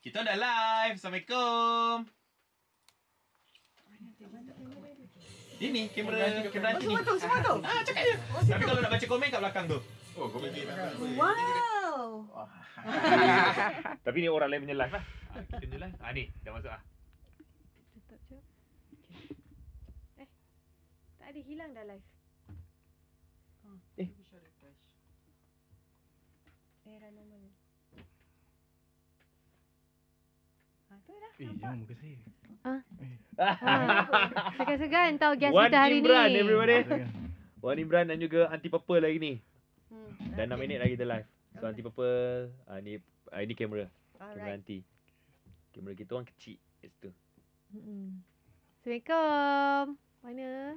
Kita dah live. Assalamualaikum. Ini kamera anti ni. Semua tu. Cakap je. Tapi kalau nak baca komen kat belakang tu. Oh, komen di belakang. Wow. Tapi ni orang lain punya live lah. Kita punya live. Ni dah masuk lah. Tutup je. Okay. Tak ada, hilang dah live. Era normal. Tu dah. Jangan muka saya. Segan-segan tau guest Wan kita hari Imran, ni. everybody. Wan Imran dan juga Anti Purple lagi ni. Hmm. Dah 6 minit lagi kita live. So Anti Purple, ni kamera. Kamera Alright. Anti. Kamera kita orang kecil kat situ. Assalamualaikum. Mana?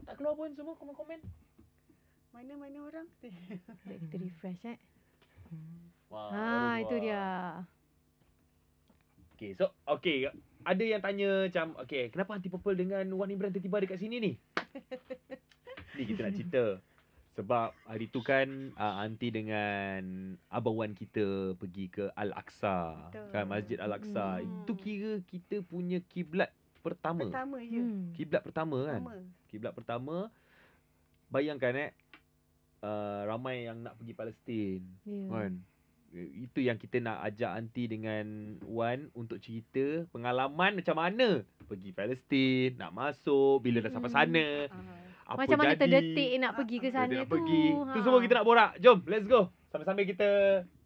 Tak keluar pun semua komen-komen. Mana orang? Sekejap kita refresh Wah, itu dia. Okay, ada yang tanya macam, okay, kenapa Anti Purple dengan Wan Imran tiba-tiba ada kat sini ni? Ni kita nak cerita. Sebab hari tu kan Anti dengan Abang Wan kita pergi ke Al-Aqsa. Betul. Kan, Masjid Al-Aqsa. Itu kira kita punya kiblat pertama. Pertama je. Kiblat pertama kan? Kiblat pertama. Bayangkan ramai yang nak pergi Palestin. Ya. Kan? Itu yang kita nak ajak Anti dengan Wan untuk cerita pengalaman macam mana pergi Palestin, nak masuk, bila dah sampai sana, apa Macam mana jadi, terdetik nak pergi ke sana nak tu. pergi. Tu semua kita nak borak. Jom, let's go. Sambil-sambil kita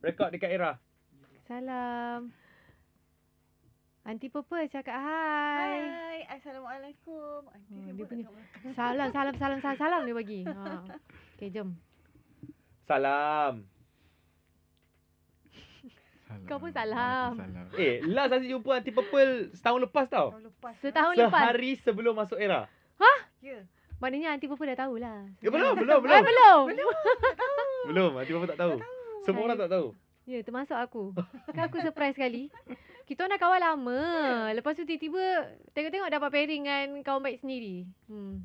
record dekat Era. Salam. Anti Purple cakap hai. Hai, Assalamualaikum. Dia punya salam dia bagi. Okay, jom. Salam. Kau pun salam. Last Aziz jumpa Anti Purple setahun lepas tau. Setahun lepas. Sehari sebelum masuk Era. Ya. Maknanya Anti Purple dah tahulah. Belum. Belum, Anti Purple tak tahu. Semua orang tak tahu. Ya, termasuk aku. Kan aku surprise sekali. Kita orang dah kawan lama. Lepas tu tiba-tiba tengok-tengok dapat pairing dengan kawan baik sendiri.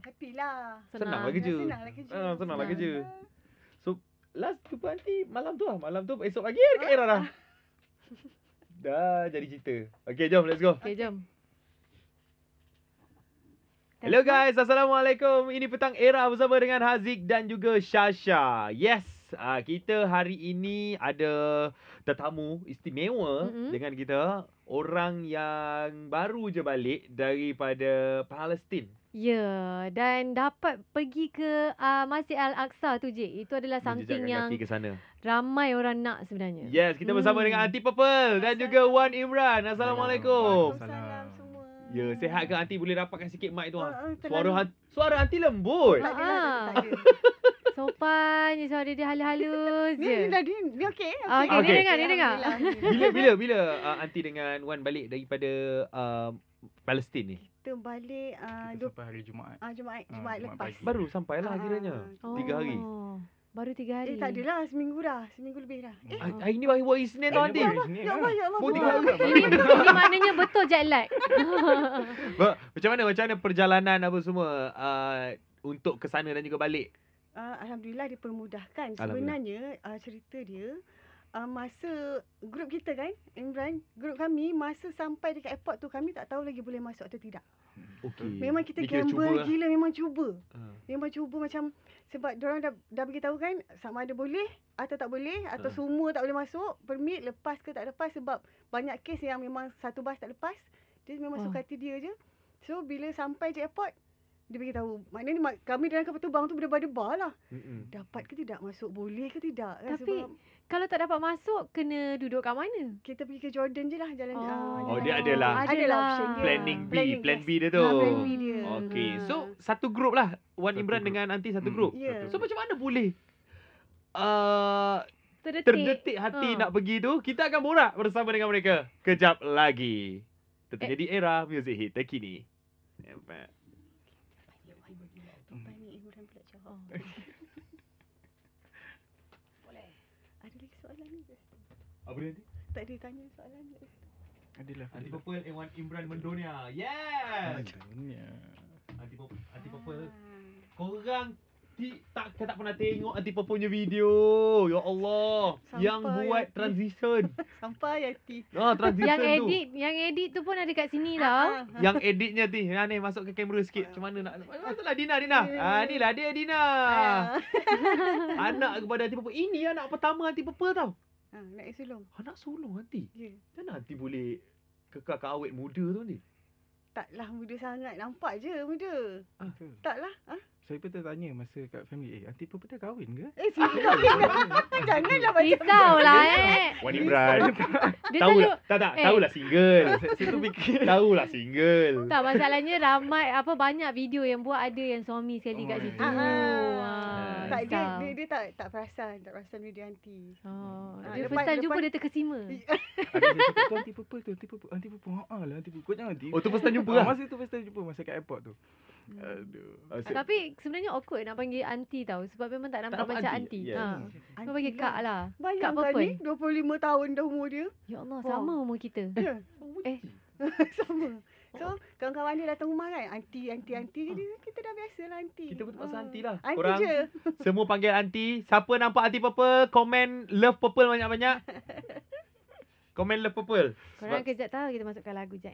Happy lah. Senang lah kerja. Senang lah kerja. So, last jumpa Anti malam tu lah. Malam tu esok pagi dekat Era dah. Dah jadi cerita. Okay, jom, let's go. Okay, jom. Hello guys, Assalamualaikum. Ini petang Era bersama dengan Haziq dan juga Shasha. Yes, kita hari ini ada tetamu istimewa dengan kita. Orang yang baru je balik daripada Palestin. Ya, dan dapat pergi ke Masjid Al-Aqsa tu je. Itu adalah something yang ke sana. ramai orang nak sebenarnya. Yes, kita bersama dengan Anti Purple dan juga Wan Imran. Assalamualaikum. Salam semua. Ya, sihat ke Anti? Boleh rapatkan sikit mic tu. Tenang. Suara Anti lembut. Tak ada. Sopan je suara dia halus je. Ni okey. Okey, dia dengar. Bila Anti dengan Wan balik daripada Palestin ni? Kita balik Sampai hari Jumaat. Jumaat Jumaat lepas. pagi. Baru sampailah kiranya. 3 hari. Baru 3 hari. Tak adalah, seminggu lebih dah. Hari ni baru Isnin tau Anti. Ya Allah. Baru 3 hari. Ini maknanya betul jet lag. Macam mana perjalanan apa semua untuk ke sana dan juga balik? Alhamdulillah dipermudahkan. Alhamdulillah. Sebenarnya cerita dia masa grup kita kan, Imran, grup kami masa sampai dekat airport tu kami tak tahu lagi boleh masuk atau tidak. Okey. Memang kita Ni kira gamble cuba gila, memang cuba. Memang cuba macam sebab diorang dah beritahu kan sama ada boleh atau tak boleh atau semua tak boleh masuk, permit lepas ke tak lepas sebab banyak kes yang memang satu bas tak lepas. Dia memang suka hati dia je. So bila sampai je airport dia beritahu. Maknanya kami dalam kapal terbang tu berdebar-debar lah. Dapat ke tidak masuk, boleh ke tidak kan. Tapi sebab kalau tak dapat masuk, kena duduk kat mana? kita pergi ke Jordan je lah jalan. Dia adalah option dia. Plan B dia tu. Plan B dia. Okey. So satu grup lah Wan Imran dengan Anti satu grup. Ya. So macam mana boleh Terdetik hati nak pergi tu? Kita akan borak bersama dengan mereka kejap lagi. Tentunya di Era Music Hit terkini. Boleh. Ada lagi soalan ni? Apa dia nanti? Tak ada tanya soalan ni. Adalah. Anti Purple and Wan Imran mendunia. Yes. Dunia. Anti Purple. Korang Tak pernah tengok Aunty Purple punya video. Ya Allah. Yang Sampai buat Aunty. transition. Sampai Yati. Transition tu. Yang edit tu pun ada kat sini tau. Yang editnya ti. Ni masuk ke kamera sikit. Macam mana nak. Masuklah Dina. Ni lah dia Dina. Anak kepada Aunty Purple. Ini anak pertama Aunty Purple tau. Nak sulung. Anak sulung Aunty. Ya. Macam mana Aunty boleh kekalkan awet muda tu Aunty? Taklah muda sangat. Nampak je muda. Betul. Taklah. Saya pun tertanya masa kat family, Aunty Purple dah kahwin ke? Sini janganlah macam Risaulah Wan Imran. Dia Tahulah. selalu Tak. Tahulah single. Saya tu fikir. Tahulah single. tak, masalahnya ramai banyak video yang buat ada yang suami sekali kat Oh, situ. tak, risau. dia tak perasan video Aunty. Dia lepas- first time jumpa lepas- dia terkesima. Ada saya cakap tu Aunty Purple tu, Aunty Purple. Lah Aunty Purple. Kau jangan Aunty. Oh tu first time jumpa lah. Masa tu first time jumpa masa kat airport tu. Aduh. Tapi sebenarnya awkward nak panggil aunty tau. Sebab memang tak nampak nampak macam aunty, aunty. yes. Kau panggil kak lah. Kak Bayangkan Purple. ni 25 tahun dah umur dia. Ya Allah, Wah. sama umur kita. Ya. Eh. Sama. So, kawan-kawan dia datang rumah kan, aunty. Jadi kita dah biasalah aunty. Kita pun terpaksa aunty lah. Aunty Korang je. semua panggil aunty. Siapa nampak Aunty Purple, komen love purple banyak-banyak. Komen love purple. Korang kejap tahu kita masukkan lagu je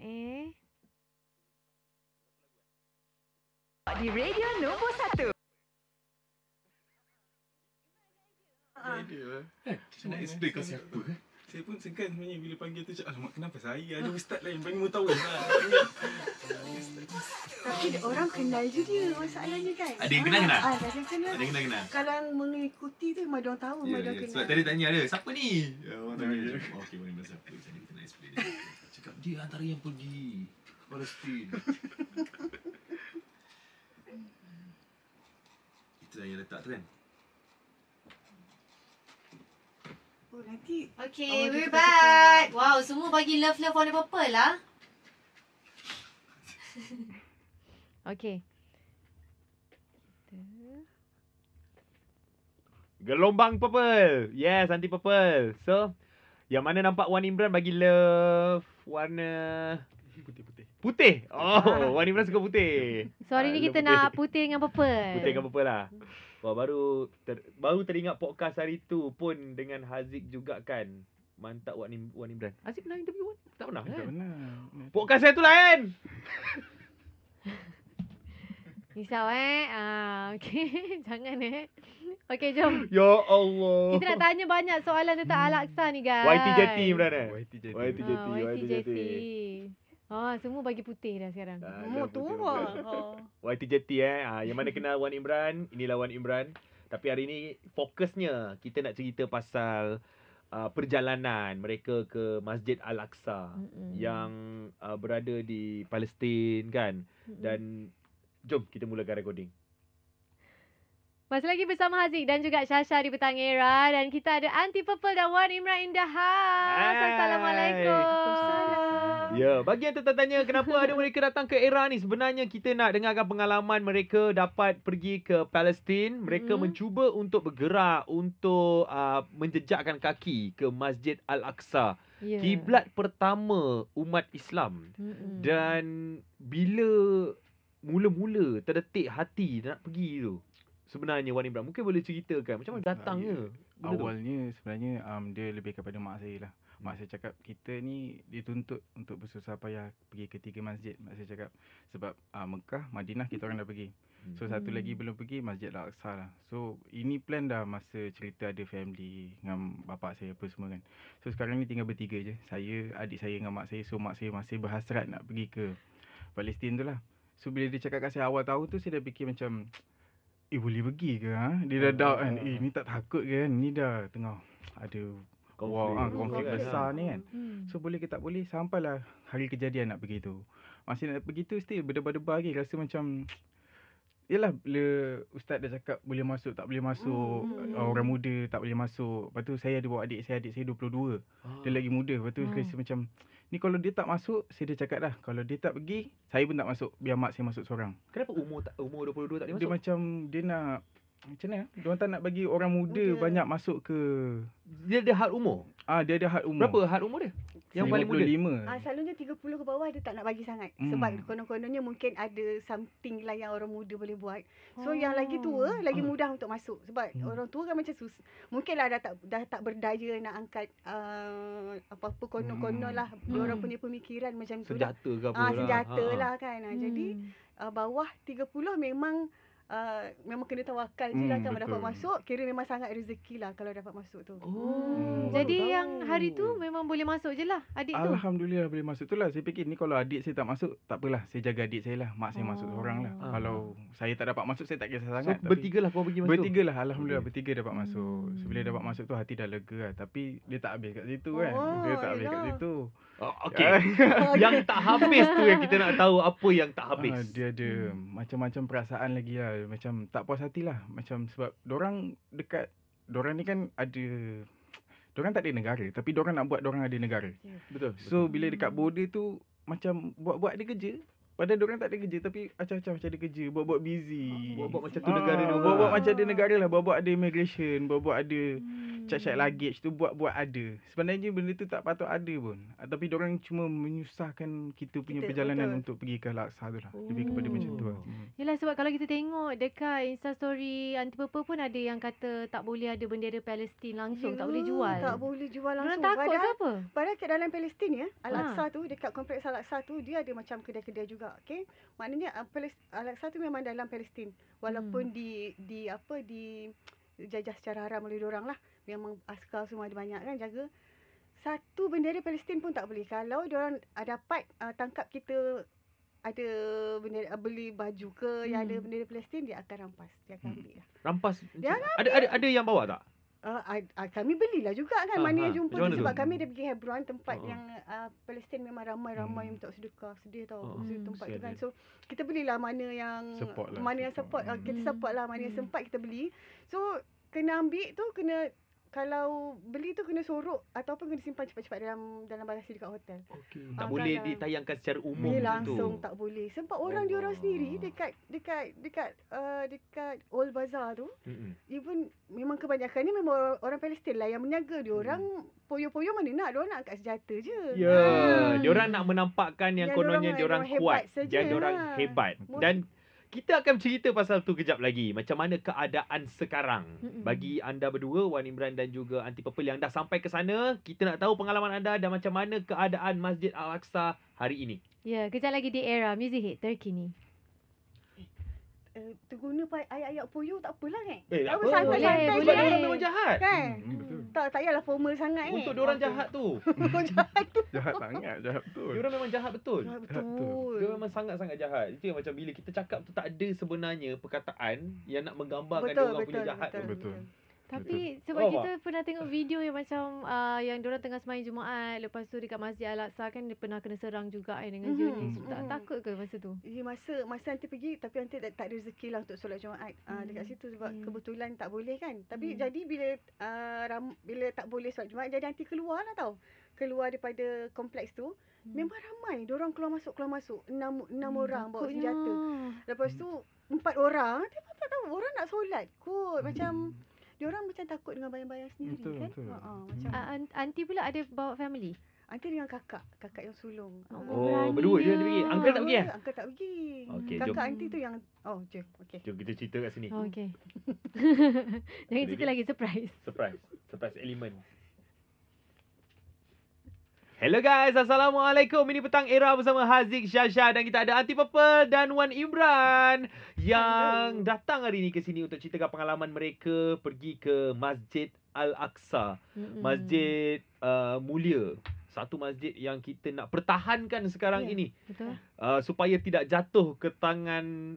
Di radio nombor 1. Idea lah. Macam nak explain kau siapa? Saya pun segan sebenarnya bila panggil tu cakap, alamak kenapa saya ada ustaz lain panggil Mutawin lah. Tapi orang kenal je dia masalahnya kan. Ada yang kenal? Ada yang kenal. Ada yang kenal? Kalau yang mengikuti tu memang dia orang tahu, memang dia orang Sebab kenal. tadi tanya dia, siapa ni? Orang tanya dia. Okey, mana siapa? Saya kita nak explain dia. Cakap dia antara yang pergi Palestin. Kita yang letak tu kan? Oh, nanti. Okay, Oh, we're kita back. Wow, semua bagi love warna purple lah. Okay. Gelombang purple. Yes, Aunty Purple. So, yang mana nampak Wan Imran bagi love warna Putih-putih. putih. Oh, Wan Imran suka putih. So hari ni Love kita nak putih dengan purple. Putih dengan purple lah. Wah, baru teringat podcast hari tu pun dengan Haziq juga kan. Mantap Wan Imran. Haziq pernah interview Wan? Tak pernah Tak kan? pernah. Podcast saya tu lain. Risau okay. Jangan Okay, jom. Ya Allah. Kita nak tanya banyak soalan tentang Al-Aqsa ni guys. YT Jeti Imran YT jadi. YT Jeti. YT Jeti. Semua bagi putih dah sekarang. Oh, tu lah. YT Jeti yang mana kenal Wan Imran, inilah Wan Imran. Tapi hari ni fokusnya kita nak cerita pasal perjalanan mereka ke Masjid Al-Aqsa yang berada di Palestin kan. Dan jom kita mulakan recording. Masih lagi bersama Haziq dan juga Shasha di Petang Era. Dan kita ada Aunty Purple dan Wan Imran in the house. Assalamualaikum. Ya, bagi yang tertanya kenapa ada mereka datang ke Era ni, sebenarnya kita nak dengarkan pengalaman mereka dapat pergi ke Palestin. Mereka mencuba untuk bergerak untuk menjejakkan kaki ke Masjid Al-Aqsa. Yeah. Kiblat pertama umat Islam. Dan bila mula-mula terdetik hati nak pergi tu, sebenarnya Wan Imran mungkin boleh ceritakan macam mana datangnya benda tu? Awalnya sebenarnya dia lebih kepada mak saya lah. Mak saya cakap kita ni dituntut untuk bersusah payah pergi ke 3 masjid. Mak saya cakap sebab Mekah, Madinah kita orang dah pergi. So satu lagi belum pergi, Masjid Al-Aqsa lah. So ini plan dah masa cerita ada family dengan bapak saya apa semua kan. So sekarang ni tinggal bertiga je. Saya, adik saya dengan mak saya. So mak saya masih berhasrat nak pergi ke Palestin tu lah. So bila dia cakap kat saya awal tahu tu, saya dah fikir macam boleh pergi ke Dia dah doubt kan. Ni tak takut ke kan. Ni dah tengah ada konflik besar ni kan. So boleh ke tak boleh, sampailah hari kejadian nak pergi tu. Masih nak pergi tu still berdebar-debar lagi. Rasa macam yelah bila ustaz dah cakap boleh masuk tak boleh masuk. Orang muda tak boleh masuk. Lepas tu saya ada bawa adik saya 22. Dia lagi muda. Lepas tu rasa macam ni kalau dia tak masuk, saya dah cakap dah. Kalau dia tak pergi, saya pun tak masuk. Biar mak saya masuk seorang. Kenapa umur 22 tak boleh masuk? Dia macam dia nak Macam mana? Diorang tak nak bagi orang muda banyak masuk ke. Dia ada had umur. Dia ada had umur. Berapa had umur dia? Yang paling muda? 55. Selalunya 30 ke bawah dia tak nak bagi sangat. Sebab konon-kononnya mungkin ada something lah yang orang muda boleh buat. So yang lagi tua lagi mudah untuk masuk. Sebab orang tua kan macam mungkinlah dah tak berdaya nak angkat apa-apa konon-konon lah. Diorang punya pemikiran macam tu lah. Senjata ke apa lah. Senjata lah kan. Jadi bawah 30 memang memang kena tawakal je lah kalau dapat masuk. Kira memang sangat rezeki lah kalau dapat masuk tu. Jadi yang hari tu memang boleh masuk je lah adik tu. Alhamdulillah boleh masuk tu lah. Saya fikir ni kalau adik saya tak masuk, tak apalah. Saya jaga adik saya lah. Mak saya masuk seorang lah. Kalau saya tak dapat masuk, saya tak kisah sangat. So bertiga lah korang pergi masuk? Bertiga lah. Alhamdulillah bertiga dapat masuk. So bila dapat masuk tu hati dah lega lah. Tapi dia tak habis kat situ kan. Dia tak habis kat situ. Yang tak habis tu yang kita nak tahu apa yang tak habis. Dia ada macam-macam perasaan lagi lah. Macam tak puas hati lah. Macam sebab dorang ni kan ada, dorang tak ada negara. Tapi dorang nak buat dorang ada negara. Betul. So bila dekat border tu macam buat ada kerja. Padahal diorang tak ada kerja tapi acah-acah macam ada kerja. Buat-buat busy. Buat-buat macam tu negara dia. Buat-buat macam ada negara lah. Buat-buat ada immigration. Buat-buat ada check luggage tu. Buat-buat ada. Sebenarnya benda tu tak patut ada pun. Tapi diorang cuma menyusahkan kita punya perjalanan untuk pergi ke Al-Aqsa tu lah. Lebih kepada macam tu lah. Yelah sebab kalau kita tengok dekat Instastory Aunty Purple pun ada yang kata tak boleh ada bendera Palestin langsung. Tak boleh jual. Tak boleh jual langsung. Diorang takut ke apa? Padahal kat dalam Palestin ya, Al-Aqsa tu, dekat kompleks Al-Aqsa tu, dia ada macam kedai-kedai juga. Okay, maknanya Al-Aqsa tu memang dalam Palestin, walaupun dijajah secara haram oleh diorang lah. Memang askar semua ada banyak kan jaga. Satu bendera Palestin pun tak boleh. Kalau diorang dapat tangkap kita ada bendera, beli baju ke yang ada bendera Palestin, dia akan rampas, dia akan ambil lah. Rampas? Dia ada yang bawa tak? Kami belilah juga kan, mana yang jumpa tu. Sebab tu? kami dah pergi Hebron, tempat yang Palestin memang ramai-ramai yang minta sedekah. Sedih tau tempat tu kan. So kita belilah mana yang support lah, mana yang support. Kita support lah mana yang sempat kita beli. So kena ambil tu, kena, kalau beli tu kena sorok ataupun kena simpan cepat-cepat dalam bagasi dekat hotel. Tak boleh ditayangkan secara umum dia macam tu. langsung tak boleh. Sebab orang diorang sendiri dekat Old Bazaar tu, even memang kebanyakan ni memang orang Palestin lah yang menjaga. Diorang poyo-poyo mana nak, diorang nak angkat senjata je. Diorang nak menampakkan yang kononnya diorang kuat, yang diorang hebat. Dan kita akan cerita pasal tu kejap lagi. Macam mana keadaan sekarang. Bagi anda berdua, Wan Imran dan juga Aunty Purple yang dah sampai ke sana, kita nak tahu pengalaman anda dan macam mana keadaan Masjid Al-Aqsa hari ini. Ya, kejap lagi di era Music Hit terkini. Terguna ayat-ayat poyo tak apalah kan? Tak apa. Santai-santai Sebab diorang memang jahat. kan? Betul. Tak payahlah formal sangat Untuk diorang jahat tu. jahat tu. Jahat sangat, jahat betul. Diorang memang jahat betul. Betul. Dia memang sangat-sangat jahat. Itu yang macam bila kita cakap tu tak ada sebenarnya perkataan yang nak menggambarkan diorang punya jahat tu. Betul. Tapi sebab kita pernah tengok video yang macam yang diorang tengah sembahyang Jumaat, lepas tu dekat Masjid Al-Aqsa kan dia pernah kena serang juga dengan Zionis. Tak takut ke masa tu? Masa nanti pergi, tapi nanti tak ada rezeki lah untuk solat Jumaat dekat situ sebab kebetulan tak boleh kan. Tapi jadi bila tak boleh solat Jumaat, jadi nanti keluar lah tau. Keluar daripada kompleks tu, memang ramai. Diorang keluar masuk. 6 orang bawa senjata. Lepas tu 4 orang, tapi tak tahu orang nak solat kot. Macam diorang macam takut dengan bayang-bayang sendiri. Betul, kan. betul. Macam Aunty pula ada bawa family? Aunty dengan kakak yang sulung. Berdua je dia pergi. Uncle tak pergi eh? Uncle tak pergi. Okey, Kakak jom. aunty tu yang okey. Jom kita cerita kat sini. Okey. Jangan cerita lagi, surprise. Surprise element. Hello guys, Assalamualaikum. Ini Petang Era bersama Haziq, Syasha dan kita ada Aunty Purple dan Wan Imran yang datang hari ni ke sini untuk ceritakan pengalaman mereka pergi ke Masjid Al-Aqsa. Masjid mulia. Satu masjid yang kita nak pertahankan sekarang ini. Betul. Supaya tidak jatuh ke tangan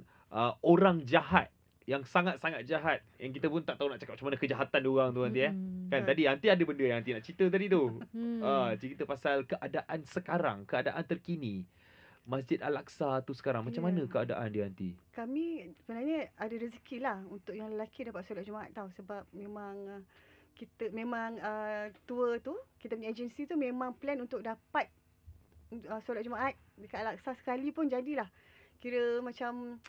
orang jahat. Yang sangat-sangat jahat. Yang kita pun tak tahu nak cakap macam mana kejahatan diorang tu nanti Kan tadi Aunty ada benda yang Aunty nak cerita tadi tu. Cerita pasal keadaan sekarang, keadaan terkini. Masjid Al-Aqsa tu sekarang macam mana keadaan dia Aunty? Kami sebenarnya ada rezeki lah untuk yang lelaki dapat solat Jumaat tau. Sebab memang kita memang tour tu, kita punya agensi tu memang plan untuk dapat solat Jumaat dekat Al-Aqsa sekali pun jadilah. Kira macam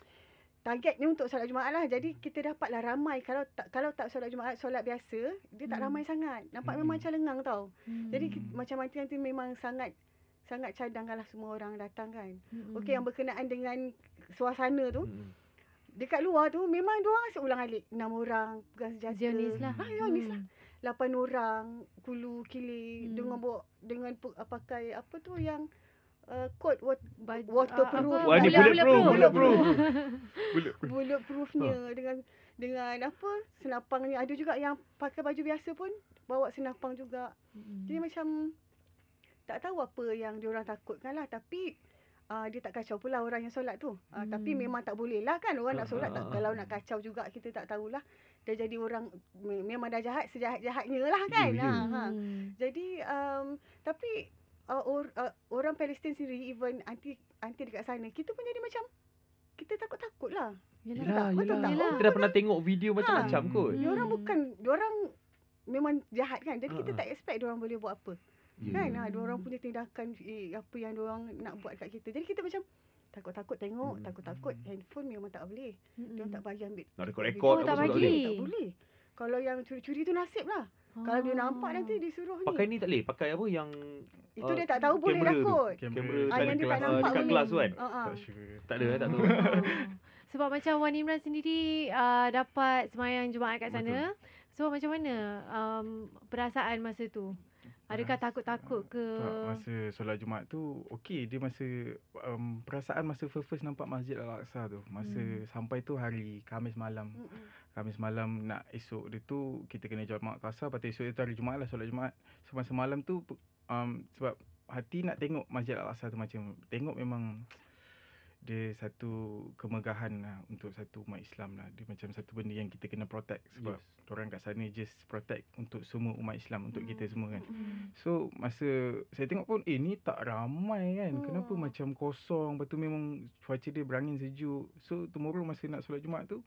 targetnya untuk solat Jumaat lah. Jadi kita dapatlah ramai. Kalau tak solat Jumaat, solat biasa, dia tak ramai sangat. Nampak memang macam lengang tau. Jadi macam nanti memang sangat cadangkanlah semua orang datang kan. Okey, yang berkenaan dengan suasana tu, dekat luar tu memang diorang asyik ulang-alik. 6 orang pegang senjata. Zionis lah. Zionis lah. 8 orang kulu kilir dengan pakai apa tu yang coat waterproof. Wah, ni bulletproofnya dengan apa senapangnya. Ada juga yang pakai baju biasa pun bawa senapang juga. Jadi macam tak tahu apa yang diorang takutkan lah. Tapi dia tak kacau pula orang yang solat tu. Tapi memang tak boleh lah kan orang nak solat. Kalau nak kacau juga kita tak tahulah. Dah jadi orang memang dah jahat sejahat-jahatnya lah kan. Jadi tapi orang Palestin sendiri even anti dekat sana, kita pun jadi macam kita takut-takut lah. Yelah. Yelah. Kita dah pernah tengok video macam-macam kot. Diorang memang jahat kan. Jadi kita tak expect diorang boleh buat apa. Kan diorang punya tindakan apa yang diorang nak buat kat kita. Jadi kita macam takut-takut tengok, takut-takut handphone memang tak boleh. Diorang tak bagi ambil. Nak rekod-rekod tak apa bagi. semua Tak boleh. Kalau yang curi-curi tu nasib lah. Kalau dia nampak nanti disuruh ni. Pakai ni tak boleh. Pakai apa yang itu dia tak tahu boleh lah kot. Kamera yang dia tak nampak dekat boleh. kelas tu kan. Tak sure. Tak ada, tak tahu. Sebab macam Wan Imran sendiri dapat sembahyang Jumaat kat sana. So macam mana perasaan masa tu? Adakah takut-takut ke? Tak, masa solat Jumaat tu okey, dia masa perasaan masa first nampak Masjid Al-Aqsa tu. Masa sampai tu hari Khamis malam. Khamis malam nak esok dia tu kita kena Jumaat Qasar, lepas tu esok itu hari Jumaat lah solat Jumaat. So masa malam tu sebab hati nak tengok Masjid Al-Aqsa tu macam tengok memang dia satu kemegahan lah untuk satu umat Islam lah. Dia macam satu benda yang kita kena protect sebab orang kat sana just protect untuk semua umat Islam, untuk kita semua kan. So masa saya tengok pun ni tak ramai kan. Kenapa macam kosong, lepas tu memang cuaca dia berangin sejuk. So tomorrow masa nak solat Jumaat tu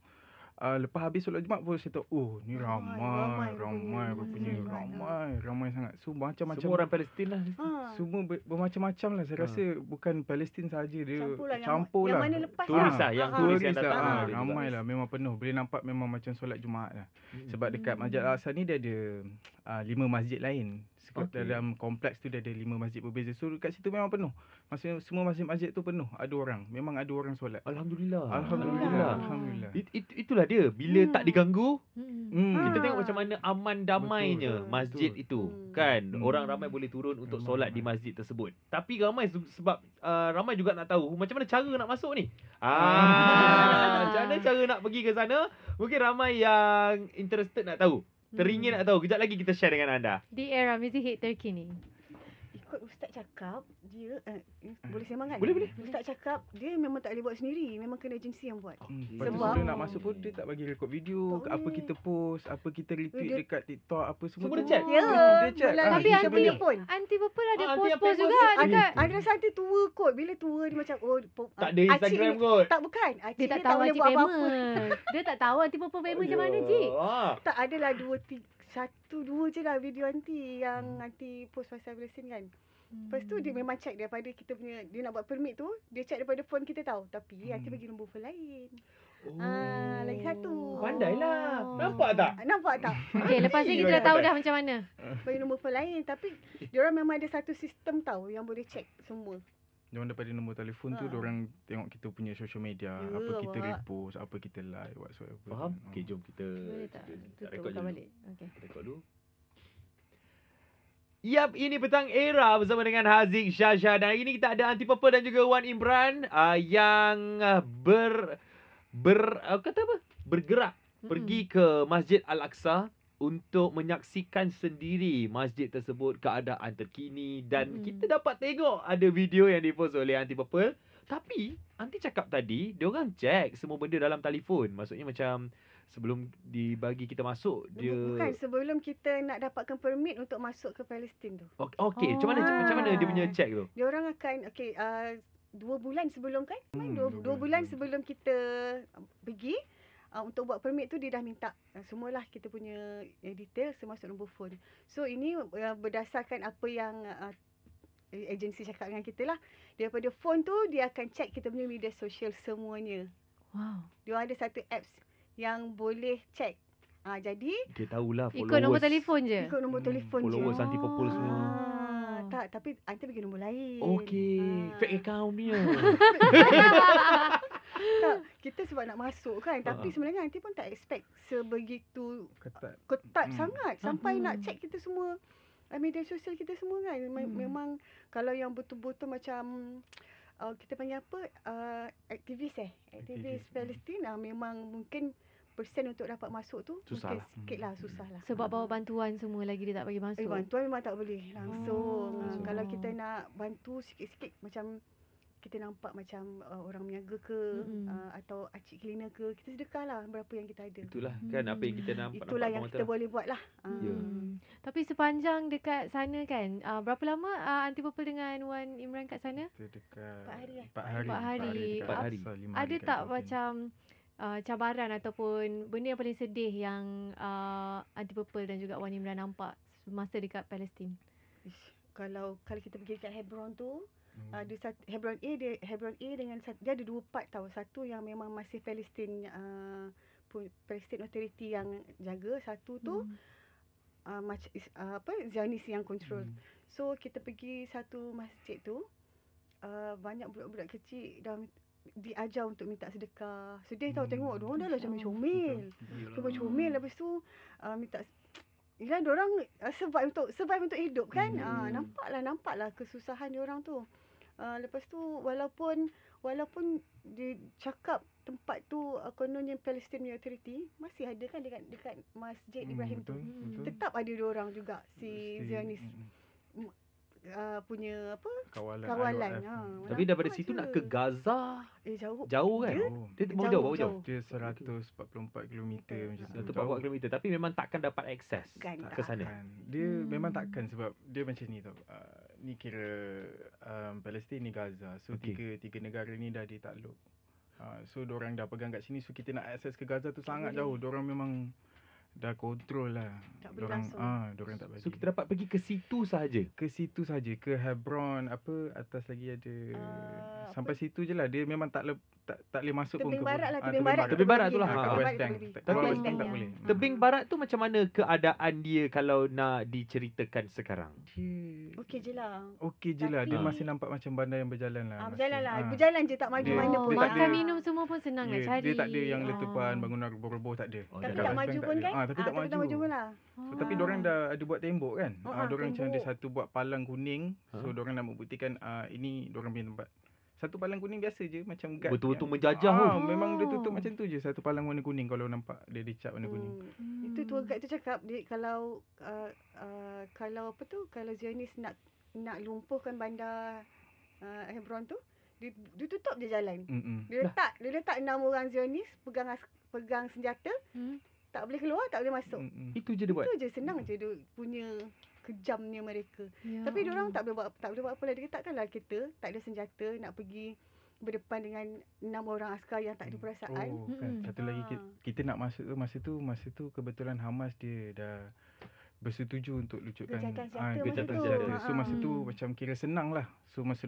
lepas habis solat Jumaat pun saya tahu ni ramai sangat. So macam-macam Semua orang Palestin lah. semua bermacam-macam lah. Saya rasa bukan Palestin saja, dia Yang campur lah. mana lepas Turis lah, yang turis yang Turis datang lah. lah. Ramai lah, memang penuh. Boleh nampak memang macam solat Jumaat lah. Sebab dekat Masjid Al-Aqsa ni dia ada 5 masjid lain. Dalam kompleks tu dia ada 5 masjid berbeza. So dekat situ memang penuh. Maksudnya semua masjid-masjid tu penuh. Ada orang. Memang ada orang solat. Alhamdulillah. Itulah dia. Bila tak diganggu, kita tengok macam mana aman damainya masjid itu. Kan? Orang ramai boleh turun untuk solat di masjid tersebut. Tapi ramai sebab ramai juga nak tahu macam mana cara nak masuk ni. Macam mana cara nak pergi ke sana? Mungkin ramai yang interested nak tahu. Teringin nak tahu. Kejap lagi kita share dengan anda. Di era music hit terkini. Ikut Ustaz cakap, dia boleh sembang kan? Boleh. Ustaz cakap dia memang tak boleh buat sendiri, memang kena agensi yang buat. Lepas tu sebelum nak masuk pun dia tak bagi rekod video, Tak apa boleh. kita post, apa kita retweet dekat TikTok, apa semua Semua tu. dia check? Ya. Dia check. Tapi dia anti check pun. anti purple ada Anti yang post-post post juga dekat. Ada rasa nanti tua bila tua dia macam Tak ada Instagram kot. Tak bukan. Dia tak tahu boleh anti buat apa-apa. famous. Dia tak tahu anti purple famous macam mana, Cik. Tak adalah 1-2 je lah video anti yang anti post pasal Palestin kan. Lepas tu dia memang check daripada kita punya, dia nak buat permit tu, dia check daripada phone kita tahu. Tapi nanti bagi nombor phone lain. Lagi satu. Pandailah. Nampak tak? Nampak tak? Okey, lepas ni kita dah tahu dah macam mana. Bagi nombor phone lain. Tapi diorang memang ada satu sistem tahu yang boleh check semua. Diorang daripada nombor telefon tu diorang tengok kita punya social media, Ya, apa kita awak. repost, apa kita like, whatsoever. Faham? Okey, jom kita Boleh tak rekod tutup dulu. balik. Okey. Rekod dulu. Yap, ini Petang Era bersama dengan Haziq, Syasha, dan hari ini kita ada Anti Purple dan juga Wan Imran yang bergerak pergi ke Masjid Al-Aqsa untuk menyaksikan sendiri masjid tersebut, keadaan terkini, dan kita dapat tengok ada video yang dipost oleh Anti Purple. Tapi Anti cakap tadi diorang check semua benda dalam telefon. Maksudnya macam sebelum dibagi kita masuk dia Bukan, sebelum kita nak dapatkan permit untuk masuk ke Palestin tu. Okey, macam mana dia punya check tu? Diorang akan 2 bulan sebelum kan? 2 bulan sebelum kita pergi untuk buat permit tu dia dah minta semualah kita punya detail termasuk nombor phone. So ini berdasarkan apa yang agensi cakap dengan kita lah. Daripada phone tu dia akan check kita punya media sosial semuanya. Wow. Dia ada satu apps yang boleh check. Jadi Dia tahulah followers. Ikut nombor telefon je. ikut nombor telefon je. Followers anti purple semua. Tak, tapi nanti bagi nombor lain. Okey, fake account dia. Tak, kita sebab nak masuk kan. Tapi sebenarnya nanti pun tak expect sebegitu ketat sangat. Sampai nak check kita semua media sosial kita semua kan. Memang kalau yang betul-betul macam kita panggil apa, aktivis Palestin, memang mungkin persen untuk dapat masuk tu Susah mungkin sikit lah, susah lah. Sebab bawa bantuan semua lagi dia tak bagi masuk. Bantuan memang tak boleh langsung. Oh. Kalau kita nak bantu sikit-sikit, macam kita nampak macam orang meniaga ke, atau acik cleaner ke, kita sedekah lah berapa yang kita ada. Itulah kan apa yang kita nampak. Itulah yang kita boleh buat lah. Ya. Tapi sepanjang dekat sana kan, berapa lama Anti Purple dengan Wan Imran kat sana? Kita dekat 4 hari. 4 hari. Empat hari. Ada tak macam cabaran ataupun benda yang paling sedih yang Anti Purple dan juga Wan Imran nampak masa dekat Palestin? Kalau kita pergi dekat Hebron tu, ada satu Hebron A dengan dia ada 2 part tau. Satu yang memang masih Palestin Palestine Authority yang jaga, satu tu Zionis yang control. So kita pergi satu masjid tu, banyak budak-budak kecil dah diajar untuk minta sedekah. Sedih tau tengok diorang dah lah comel-comel. Comel lepas tu minta. Yalah diorang survive untuk hidup kan. Nampaklah kesusahan diorang tu. Lepas tu walaupun dicakap tempat tu kononnya Palestine Authority, masih ada kan dekat Masjid Ibrahim tu. Tetap ada diorang juga si Zionis punya kawalan. Tapi daripada situ nak ke Gaza jauh kan? Dia berapa jauh? Dia 144 km macam tu. 144 km, tapi memang takkan dapat akses ke sana. Dia memang takkan, sebab dia macam ni tau. Ni kira Palestin ni Gaza. So tiga negara ni dah ditakluk. So diorang dah pegang kat sini, so kita nak akses ke Gaza tu sangat jauh. Diorang memang dah kontrol lah. Tak boleh langsung. Diorang tak bagi. So kita dapat pergi ke situ sahaja. Ke situ saja, ke Hebron, atas lagi ada sampai situ je lah. Dia memang tak boleh masuk pun tebing ke barat lah, Tebing barat tu lah. kat West Bank. Kat West Bank tak boleh. Tebing barat tu macam mana keadaan dia kalau nak diceritakan sekarang? Okey je lah. Dia masih nampak macam bandar yang berjalan lah. Berjalan lah. Berjalan je, tak maju mana pun. Makan minum semua pun senang nak cari. Dia tak ada yang letupan, bangunan roboh-roboh tak ada. Tapi tak maju pun kan? Tapi tak maju pun lah. Tapi diorang dah ada buat tembok kan. Diorang macam ada satu buat palang kuning. So diorang nak membuktikan ini diorang punya tempat. Satu palang kuning biasa je, macam guard. Betul-betul menjajah. Memang dia tutup macam tu je. Satu palang warna kuning, kalau nampak dia dicap warna kuning. Itu tour guide tu cakap kalau kalau Zionis nak lumpuhkan bandar Hebron tu, dia tutup je jalan. Dia letak 6 orang Zionis pegang senjata. Tak boleh keluar, tak boleh masuk. Itu je dia buat. Itu je, senang je dia punya kejamnya mereka. Tapi diorang tak boleh buat apa lah. Dia katakanlah kita tak ada senjata nak pergi berdepan dengan 6 orang askar yang tak ada perasaan. Kan. Satu lagi kita nak masuk tu masa tu kebetulan Hamas dia dah bersetuju untuk lucutkan gencatan senjata. So masa tu macam kira senang lah. So masa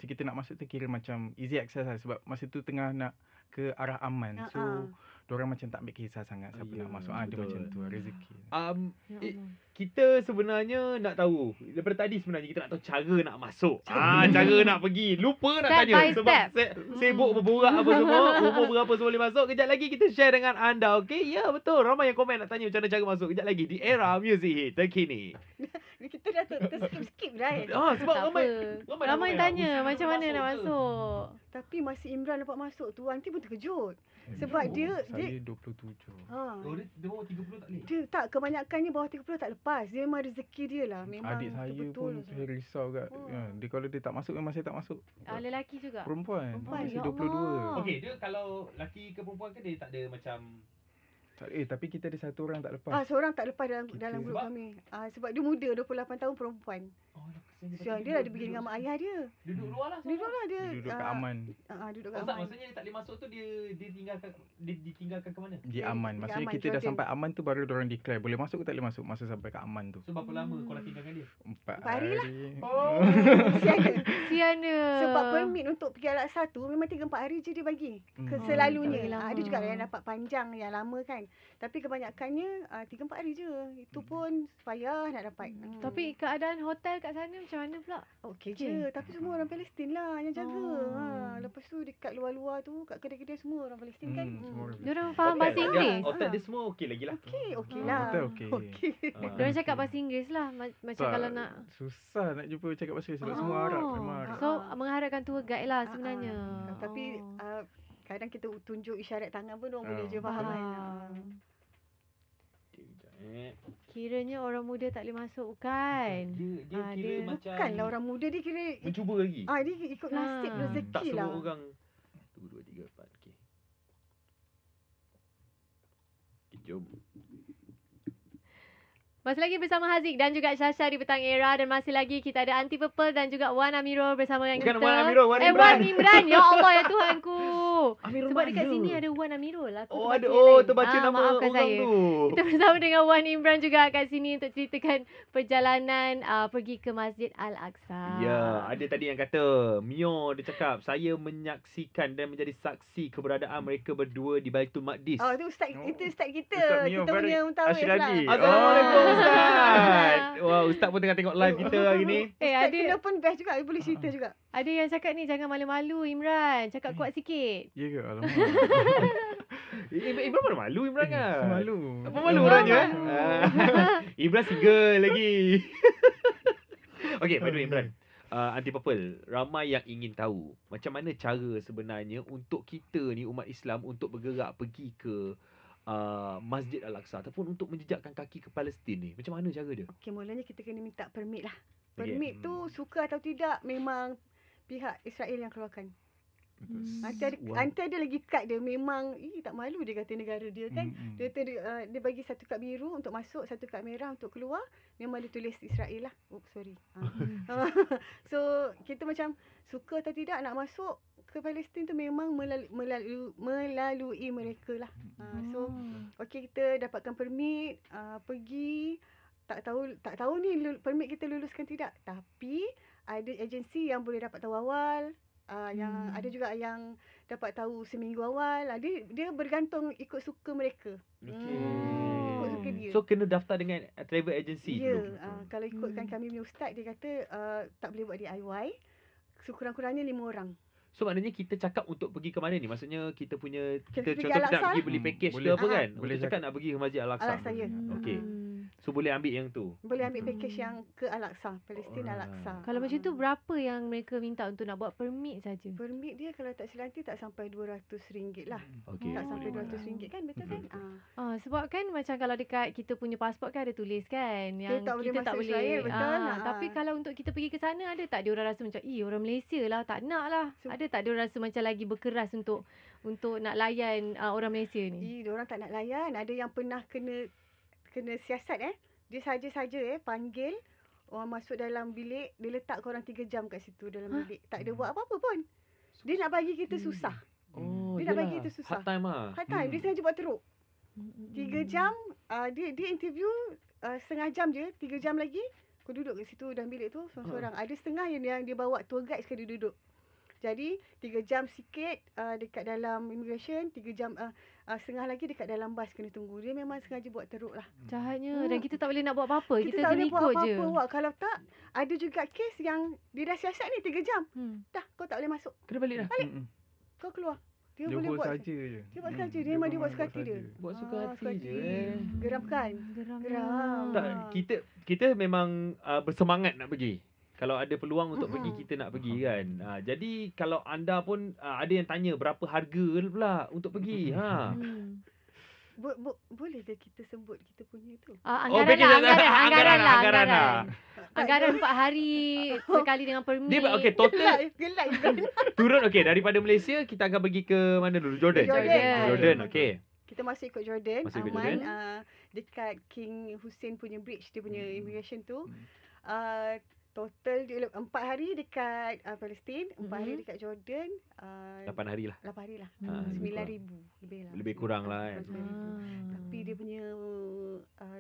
kita nak masuk tu kira macam easy access lah, sebab masa tu tengah nak ke arah aman. So diorang macam tak ambil kisah sangat siapa nak masuk. Dia macam tu rezeki. Kita sebenarnya nak tahu daripada tadi, sebenarnya kita nak tahu cara nak masuk. Cara nak pergi. Lupa nak Step tanya by sebab step. sibuk berborak apa semua. Umur berapa semua boleh masuk. Kejap lagi kita share dengan anda. Okey? Ya, betul. Ramai yang komen nak tanya macam mana cara masuk. Kejap lagi di Era Music Hit terkini. Kita dah terskip dah. Sebab ramai tanya macam mana nak masuk. Tapi masa Imran dapat masuk tu, Aunty pun terkejut. Sebab dia saya 27. Dia bawah 30 tak boleh? Dia tak, kebanyakannya bawah 30 tak lepas. Dia memang rezeki dia lah. Memang adik saya pun saya risau kat. Dia kalau dia tak masuk, memang saya tak masuk. Lelaki juga? Perempuan. Masih ya 22. Allah. Okey, dia kalau lelaki ke perempuan ke dia tak ada macam tapi kita ada satu orang tak lepas. Seorang tak lepas dalam grup kami. Sebab dia muda, 28 tahun, perempuan. Siang dia ada pergi dengan mak ayah dia. Duduk luar lah. Duduk lah dia. Dia duduk kat aman. Duduk kat Ustaz, aman. maksudnya dia tak boleh masuk tu dia ditinggalkan ke mana? Dia aman. Maksudnya aman, kita dah Jordan. sampai aman tu baru diorang declare boleh masuk ke tak boleh masuk masa sampai kat aman tu. So berapa lama korang tinggalkan dia? 4 hari lah. Oh. Siang dia. Kesian dia. Sebab permit untuk pergi Al-Aqsa tu memang 3-4 hari je dia bagi. Hmm. Selalunya. tak boleh Ada juga lama. yang dapat panjang, yang lama kan. Tapi kebanyakannya 3-4 hari je. Itu pun payah nak dapat. Tapi keadaan hotel kat sana macam mana pula? okey je. Tapi semua orang Palestin lah yang jaga. Lepas tu dekat luar-luar tu, kat kedai-kedai semua orang Palestin kan. Semua orang Diorang faham bahasa Inggeris? Hotel dia semua okey lagi lah. Okey lah. Hotel okey. Okey. Diorang cakap bahasa Inggeris lah. Macam Tak, kalau nak. susah nak jumpa cakap bahasa sebab semua Arab memang Arab. So mengharapkan tour guide lah sebenarnya. Tapi kadang kita tunjuk isyarat tangan pun orang boleh je Ah. faham kan. Kiranya orang muda tak boleh masuk kan? Dia kira dia- macam Bukanlah orang muda dia kira mencuba lagi. dia ikut nasib Ah. rezeki Tak lah. semua orang 1 2 3 4 okey. Okay, jom. Masih lagi bersama Haziq dan juga Syasha di Petang Era. Dan masih lagi kita ada Aunty Purple dan juga Wan Amirul bersama dengan Bukan kita. Wan Amirul, Wan Imran. Wan Imran. Ya Allah ya Tuhanku. Amirul Sebab dekat mana? sini ada Wan Amirul. Aku Oh terbaca ada yang lain. terbaca nama maafkan orang saya. tu. Kita bersama dengan Wan Imran juga kat sini untuk ceritakan perjalanan pergi ke Masjid Al-Aqsa. Ya, ada tadi yang kata Mio dia cakap saya menyaksikan dan menjadi saksi keberadaan mereka berdua di Baitul Maqdis. Itu ustaz kita. Ustaz Mio Kita Farid punya mutawif lah. Ashradi. Assalamualaikum Ustaz. Wah, Ustaz pun tengah tengok live kita hari ni. Ustaz ada kena pun best juga. Boleh cerita juga. ada yang cakap ni jangan malu-malu Imran. Cakap kuat sikit. Ya ke? Alamak. Imran mana malu Imran kan? Malu. Apa malu orangnya Imran single lagi. Okay, by the way Imran, Aunty Purple, ramai yang ingin tahu macam mana cara sebenarnya untuk kita ni umat Islam untuk bergerak pergi ke Masjid Al-Aqsa ataupun untuk menjejakkan kaki ke Palestin ni. Macam mana cara dia? Okey, mulanya kita kena minta permit lah. Okey. Permit tu suka atau tidak memang pihak Israel yang keluarkan. Nanti ada lagi kad dia memang tak malu dia kata negara dia kan. Dia bagi satu kad biru untuk masuk, satu kad merah untuk keluar. Memang dia tulis Israel lah. Oops, sorry. So kita macam suka atau tidak nak masuk ke Palestin tu memang melalui mereka lah. So okey, kita dapatkan permit pergi. Tak tahu ni permit kita luluskan tidak. Tapi ada agensi yang boleh dapat tahu awal. Yang ada juga yang dapat tahu seminggu awal. Dia bergantung ikut suka mereka. Ikut suka dia. So kena daftar dengan travel agency Ya, dulu. kalau ikutkan kami punya ustaz, dia kata tak boleh buat DIY. Sekurang-kurangnya 5 orang. So maknanya kita cakap untuk pergi ke mana ni? Maksudnya kita punya Kita pergi contoh kita nak Al-Aqsa. pergi beli package Boleh. ke apa kan? Boleh Kita cakap nak pergi ke Masjid Al-Aqsa. Al-Aqsa, ya. Okey. So boleh ambil yang tu. Boleh ambil package yang ke Al-Aqsa, Palestin Al-Aqsa. Kalau macam tu berapa yang mereka minta untuk nak buat permit saja? Permit dia kalau tak silap tak sampai RM200 lah. Okey. Tak sampai boleh. RM200 kan, betul kan? Sebab kan macam kalau dekat kita punya pasport kan ada tulis kan yang tak boleh kita tak masuk boleh. Israel, betul. Tapi kalau untuk kita pergi ke sana ada tak dia orang rasa macam orang Malaysia lah tak nak lah. Ada tak dia orang rasa macam lagi berkeras untuk nak layan orang Malaysia ni? Dia orang tak nak layan. Ada yang pernah kena siasat Dia saja-saja panggil orang masuk dalam bilik, dia letak korang 3 jam kat situ dalam bilik. Tak ada buat apa-apa pun. Dia nak bagi kita susah. Oh, Dia nak bagi kita susah. Hard time ah. Hard time. Dia sengaja buat teruk. 3 jam, dia interview setengah jam je, 3 jam lagi. Kau duduk kat situ dalam bilik tu seorang-seorang. Ada setengah yang dia bawa tour guide sekali duduk. Jadi 3 jam sikit dekat dalam immigration, 3 jam setengah lagi dekat dalam bas kena tunggu. Dia memang sengaja buat teruk lah. Jahatnya. Dan kita tak boleh nak buat apa-apa. Kita tak kena boleh buat ikut je. apa-apa. Wak. Kalau tak, ada juga kes yang dia dah siasat ni 3 jam. Dah, kau tak boleh masuk. Kena balik dah. Balik. Kau keluar. Dia boleh buat saja je. Dia buat saja. Dia memang dia buat suka hati dia. Buat suka suka hati je. Geram kan? Geram. Tak, kita memang bersemangat nak pergi. Kalau ada peluang untuk pergi, kita nak pergi kan. Jadi kalau anda pun ada yang tanya berapa harga pula untuk pergi. Boleh ke kita sebut kita punya tu? Anggaran lah. Anggaran 4 hari sekali dengan permit. Dia okey total Gelak. turun okey daripada Malaysia kita akan pergi ke mana dulu? Jordan. Jordan okey. Kita masuk ikut Jordan. Masuk ikut aman. Jordan. Dekat King Hussein punya bridge, dia punya immigration tu. Total dia 4 hari dekat Palestin, 4 hari dekat Jordan, 8 hari lah. 8 hari lah. lebih 9,000 lebih lah. Lebih kurang lah kan. 9,000. Tapi dia punya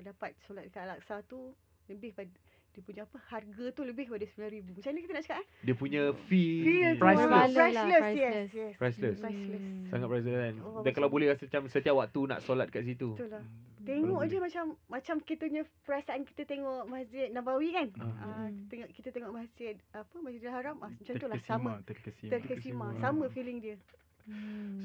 dapat solat dekat Al-Aqsa tu lebih pada dia punya apa, harga tu lebih pada 9,000. Macam mana kita nak cakap Dia punya fee Feel tu priceless. priceless. Yes. Priceless. Priceless. Sangat priceless kan. Oh, Dan kalau macam- boleh rasa macam setiap waktu nak solat kat situ. Betul lah. Tengok Kalau je macam kita punya perasaan kita tengok Masjid Nabawi kan. Kita tengok masjid apa, Masjidil Haram, macam tu lah, sama. Terkesima. Sama feeling dia.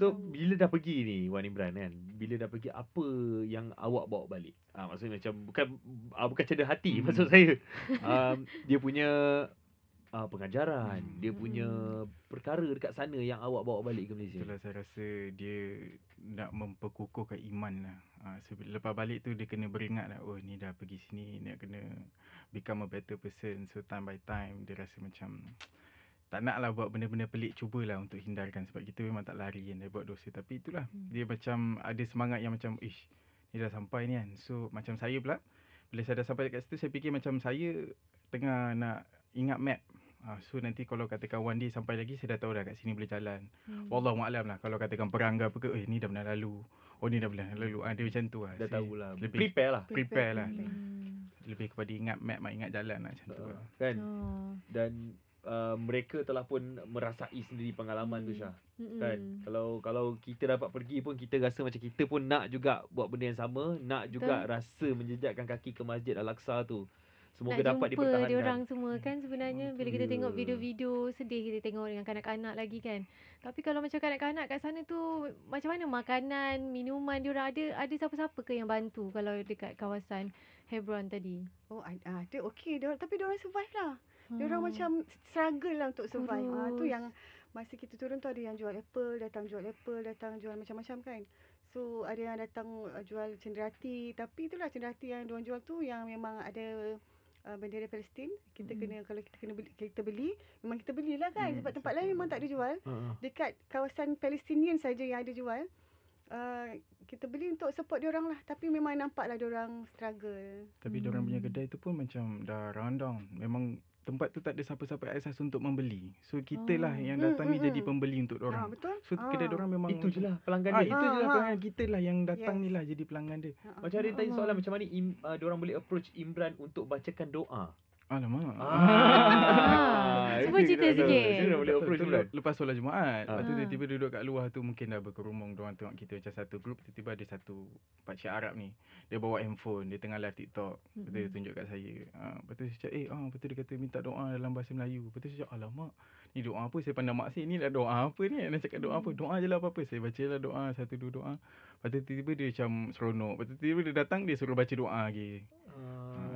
So bila dah pergi ni Wan Imran kan, bila dah pergi apa yang awak bawa balik? Maksudnya macam bukan cedera hati maksud saya. Dia punya pengajaran, dia punya perkara dekat sana yang awak bawa balik ke Malaysia. Itulah saya rasa dia nak memperkukuhkan iman lah. Lepas balik tu dia kena beringat lah, oh ni dah pergi sini, ni nak kena become a better person. So time by time dia rasa macam tak nak lah buat benda-benda pelik, cubalah untuk hindarkan. Sebab kita memang tak lari kan dari buat dosa. Tapi itulah, dia macam ada semangat yang macam, ni dah sampai ni kan. So macam saya pula, bila saya dah sampai dekat situ, saya fikir macam saya tengah nak ingat map. So nanti kalau katakan one day sampai lagi, saya dah tahu dah kat sini boleh jalan. Wallahualam lah, kalau katakan perang ke apa ke, ni dah pernah lalu. Oh ni dah pernah lalu. Dia macam tu lah. Dah tahulah. Lebih prepare lah. Prepare. Lebih kepada ingat map, ingat jalan lah macam tu lah. Kan? Dan mereka telah pun merasai sendiri pengalaman tu Syah. Kan? Kalau kita dapat pergi pun, kita rasa macam kita pun nak juga buat benda yang sama, nak juga rasa menjejakkan kaki ke Masjid Al-Aqsa tu. Semoga nak dapat jumpa dipertahankan. diorang semua kan sebenarnya. Bila kita tengok Betul. video-video sedih, kita tengok dengan kanak-kanak lagi kan. Tapi kalau macam kanak-kanak kat sana tu, macam mana makanan, minuman diorang ada siapa-siapa ke yang bantu kalau dekat kawasan Hebron tadi? Oh, ada okey. Tapi diorang survive lah. Diorang macam struggle lah untuk survive. Tu yang masa kita turun tu ada yang jual apple, datang jual macam-macam kan. So ada yang datang jual cenderati. Tapi itulah cenderati yang diorang jual tu yang memang ada bendera Palestin. Kita kena, kalau kita beli, memang kita belilah kan. Sebab tempat lain memang tak ada jual. Dekat kawasan Palestinian saja yang ada jual. Kita beli untuk support diorang lah. Tapi memang nampaklah diorang struggle. Tapi diorang punya kedai tu pun macam dah rundown. Memang tempat tu tak ada siapa-siapa asas untuk membeli. So kita lah yang datang ni jadi pembeli untuk diorang. Betul. So kedai diorang memang Itu je lah pelanggan dia. itu je lah pelanggan kita lah yang datang ni lah jadi pelanggan dia. Macam ada yang tanya soalan macam mana diorang boleh approach Imran untuk bacakan doa. Alamak. Cuba cerita sikit. Dia boleh approach Imran. Lepas solat Jumaat, lepas tu tiba-tiba duduk kat luar tu, mungkin dah berkerumung, diorang tengok kita macam satu grup, tiba-tiba ada satu pakcik Arab ni. Dia bawa handphone, dia tengah live TikTok. Lepas tu dia tunjuk kat saya. Lepas tu saya cakap, lepas tu dia kata minta doa dalam bahasa Melayu. Lepas tu saya cakap, alamak, ni doa apa? Saya pandang mak saya, ni lah doa apa ni? Dia cakap doa apa? Doa je lah apa-apa. Saya baca lah doa, satu dua doa. Lepas tu tiba-tiba dia macam seronok. Lepas tu tiba-tiba dia datang, dia suruh baca doa lagi.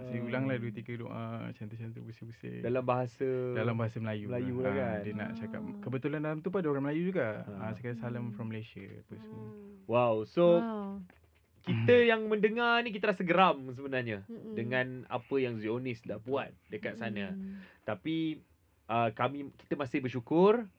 Saya ulang lah 2-3 doa cantik-cantik, pusing-pusing. Dalam bahasa Melayu lah lah. kan. Dia nak cakap. Kebetulan dalam tu pun ada orang Melayu juga. Saya kata salam from Malaysia apa semua. Wow. So kita yang mendengar ni, kita rasa geram sebenarnya dengan apa yang Zionis dah buat dekat sana. Tapi kita masih bersyukur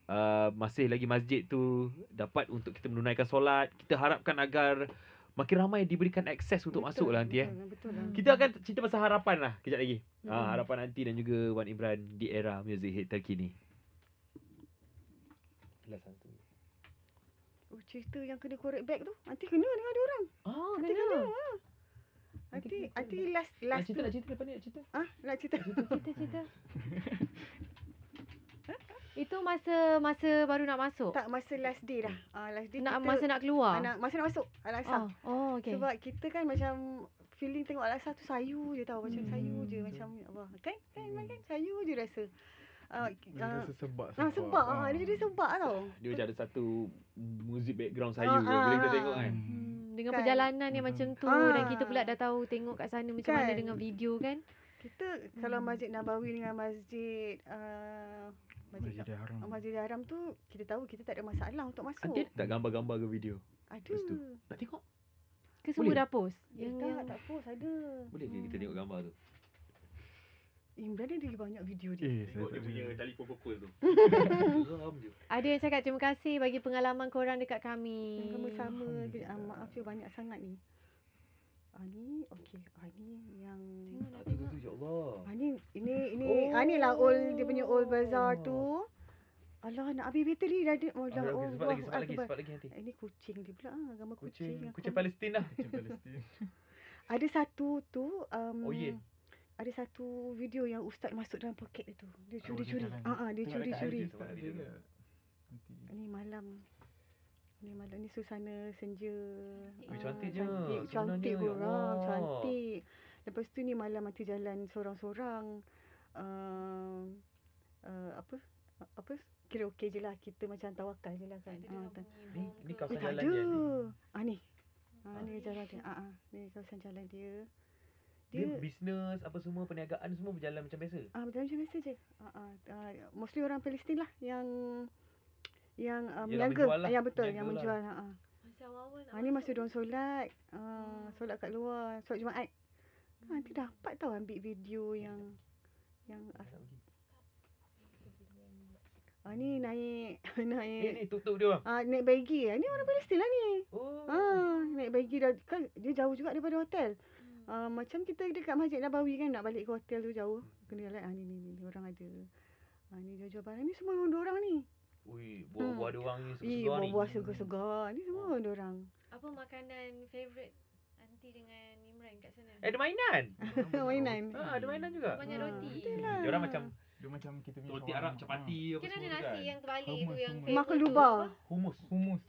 masih lagi masjid tu dapat untuk kita menunaikan solat. Kita harapkan agar makin ramai diberikan akses untuk masuk lah nanti. Betul lah. Kita akan cerita pasal harapan lah kejap lagi. Harapan nanti dan juga Wan Imran di era music hit terkini. Last satu. Oh, cerita yang kena korek bag tu. Nanti kena dengan ada orang. Nanti kena. Nanti last Nak cerita tu. nak cerita lepas ni nak cerita. Nak cerita. Cerita. Itu masa baru nak masuk? Tak, masa last day dah. Last day Masa nak keluar? masa nak masuk Al-Aqsa. Okay. Sebab kita kan macam feeling tengok Al-Aqsa tu sayu je tau. Macam sayu je. Macam ya Allah. Kan? Sayu je rasa. Rasa sebab. Sebab. Dia jadi sebab tau. Dia macam ada satu music background sayu bila kita tengok kan. Dengan Kan? perjalanan yang macam tu dan kita pula dah tahu tengok kat sana macam mana Kan? dengan video kan. Kita kalau Masjid Nabawi dengan Masjid Masjidil Haram. Masjidil Haram tu kita tahu kita tak ada masalah untuk masuk. Ada tak gambar-gambar ke video? Ada. Lepas tu nak tengok? Ke semua Boleh? dah post? Tak post ada. Boleh ke kita tengok gambar tu? Imran ada banyak video dia. Saya tak punya ada. telefon purple tu. Geram je. Ada yang cakap terima kasih bagi pengalaman korang dekat kami. Sama-sama. Maaf je banyak sangat ni. Ni okey. Ni yang Tu ya Allah. ni lah old dia punya old bazaar tu. Alah nak habis bateri dah ada. Sempat lagi nanti. Ini kucing dia pula. Gambar kucing. Kucing Palestin lah. Kucing Palestin. Ada satu tu Yin. ada satu video yang ustaz masuk dalam poket dia tu. Dia Oh, curi-curi. dia Dia curi-curi. Nanti. Ni malam. Ni suasana senja. Cantik je. Cantik Sebenarnya, ya orang. Allah. Cantik. Lepas tu ni malam nanti jalan seorang-seorang. Apa? Karaoke je lah. Kita macam tawakal je lah kan. Ni kawasan Tak jalan ada. dia ni. Ni jalan dia. Ni kawasan jalan dia. Dia bisnes apa semua, perniagaan semua berjalan macam biasa. Berjalan macam biasa je. Mostly orang Palestin lah yang Yelah, meniaga. menjual lah. Yang betul, Meniaga yang lah. menjual. Masa awal Ni masa diorang solat. Solat kat luar. Solat Jumaat. Nanti dapat tau ambil video yang ni naik Ni tuk-tuk dia orang. naik baigi. Ni orang Palestin lah ni. Oh. Naik baigi dah kan dia jauh juga daripada hotel. Macam kita dekat Masjid Nabawi kan nak balik ke hotel tu jauh. Kena jalan. Ni orang ada. Ni jual barang ni semua orang ni. Ui, buah-buah dia orang ni segar-segar ni. Buah-buah segar-segar. Ni semua orang. Apa makanan favourite Aunty dengan Imran kat sana? Ada mainan. Mainan. Ada mainan juga. Banyak roti. Itulah. Dia orang macam Dia macam kita punya roti Arab, chapati apa Kan semua ada tu nasi kan. yang terbalik tu Hummus, yang hummus. favourite Makluba. tu. Hummus. Hummus.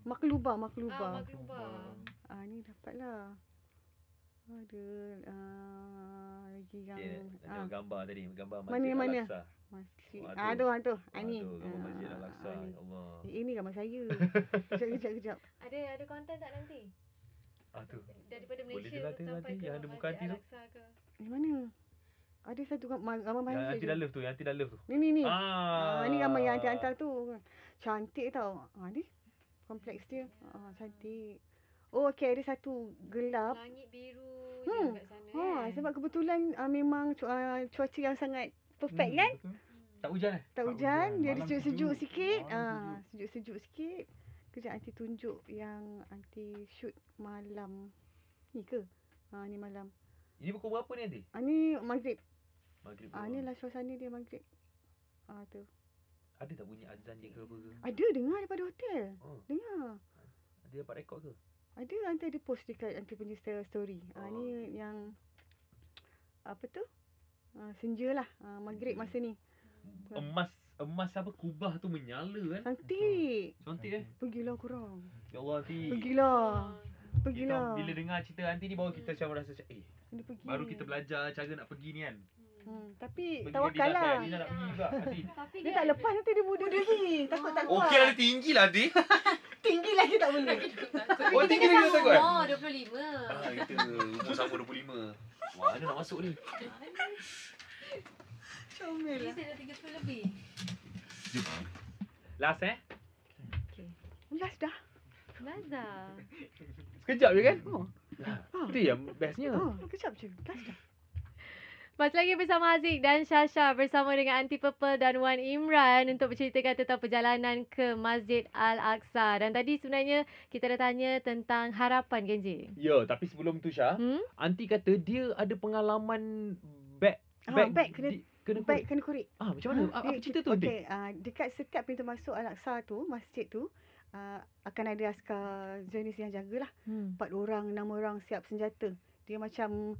Makluba. Makluba. Ni dapatlah. Ada lagi yang Tengok gambar tadi, gambar Mana, Masjid mana? Al-Aqsa. masjid. Tu. Tu. Ni. Tu gambar Masjid Al-Aqsa. ni. Ya Allah. Ini gambar saya. Kejap. Ada konten tak nanti? Tu. Daripada Boleh Malaysia je nanti, sampai ke yang ada muka Masjid Aunty tu. Al-Aqsa ke? Di mana? Ada satu gambar Yang masjid. anti dah love tu, yang anti dah love tu. Ni. Ni gambar yang anti hantar tu. Cantik tau. Ni kompleks dia. Cantik. Oh, okey, ada satu gelap. Langit biru je kat sana kan? Sebab kebetulan memang cuaca yang sangat perfect kan? Betul. Tak hujan eh? Tak Tak hujan, hujan. dia ada Malam sejuk-sejuk sejuk. sikit. Malam Sejuk-sejuk sikit. Kejap Aunty tunjuk yang Aunty shoot malam. Ni ke? Ni malam. Ini pukul berapa ni nanti? Ni maghrib. Maghrib. Ni lah suasana dia maghrib. Tu. Ada tak bunyi azan je ke apa ke? Ada dengar daripada hotel. Oh, Dengar. dia dapat rekod ke? Ada Aunty ada post dekat Aunty punya story. Ni yang apa tu? Senja lah. Maghrib masa ni. Emas apa kubah tu menyala kan? Cantik. Cantik Pergilah korang. Ya Allah Aunty. Pergilah. Kita bila dengar cerita Aunty ni baru kita macam rasa macam Kena pergi. baru kita belajar cara nak pergi ni kan. Tapi Pergi tawakal Adidas lah. kan? Nina nak pergi juga Aunty. Tapi Dia tak lepas nanti dia muda lagi. Takut tak kuat. Okey lah dia tinggi lah Aunty. Tinggi lagi tak boleh. Oh tinggi lagi tak kuat. Oh, 25. Kita umur sama 25. Mana nak masuk ni? Comel Jadi lah. saya dah 30 lebih. Last Last dah. Nazar. Sekejap je kan? Oh. Itu yang bestnya. Kejap je. Last dah. Masih lagi bersama Haziq dan Shasha bersama dengan Aunty Purple dan Wan Imran untuk berceritakan tentang perjalanan ke Masjid Al-Aqsa. Dan tadi sebenarnya kita dah tanya tentang harapan Genji. Ya, tapi sebelum tu Syah, Aunty kata dia ada pengalaman beg Kena korek. macam mana? Apa cerita tu Aunty? Okey, dekat setiap pintu masuk Al-Aqsa tu, masjid tu, akan ada askar Zionis yang jagalah. 4 orang, 6 orang siap senjata. Dia macam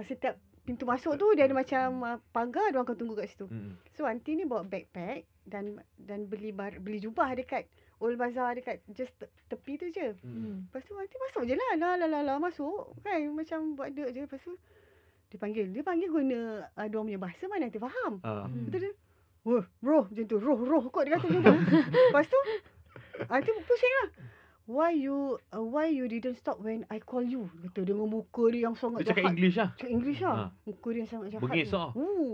setiap pintu masuk tu dia ada macam pagar, dia orang akan tunggu kat situ. So Aunty ni bawa backpack dan beli jubah dekat Old Bazaar dekat just tepi tu je. Lepas tu Aunty masuk je lah. La masuk kan macam buat dek je. Lepas tu dia panggil guna dia punya bahasa mana Aunty faham. Betul dia. Wah, bro, macam tu. Roh kot dia kata macam tu. Lepas tu Aunty pusing lah. Why you didn't stop when I call you? Kata dengan muka dia yang sangat Dia cakap jahat. English lah. Cakap English lah. Muka dia yang sangat jahat. Bengis lah.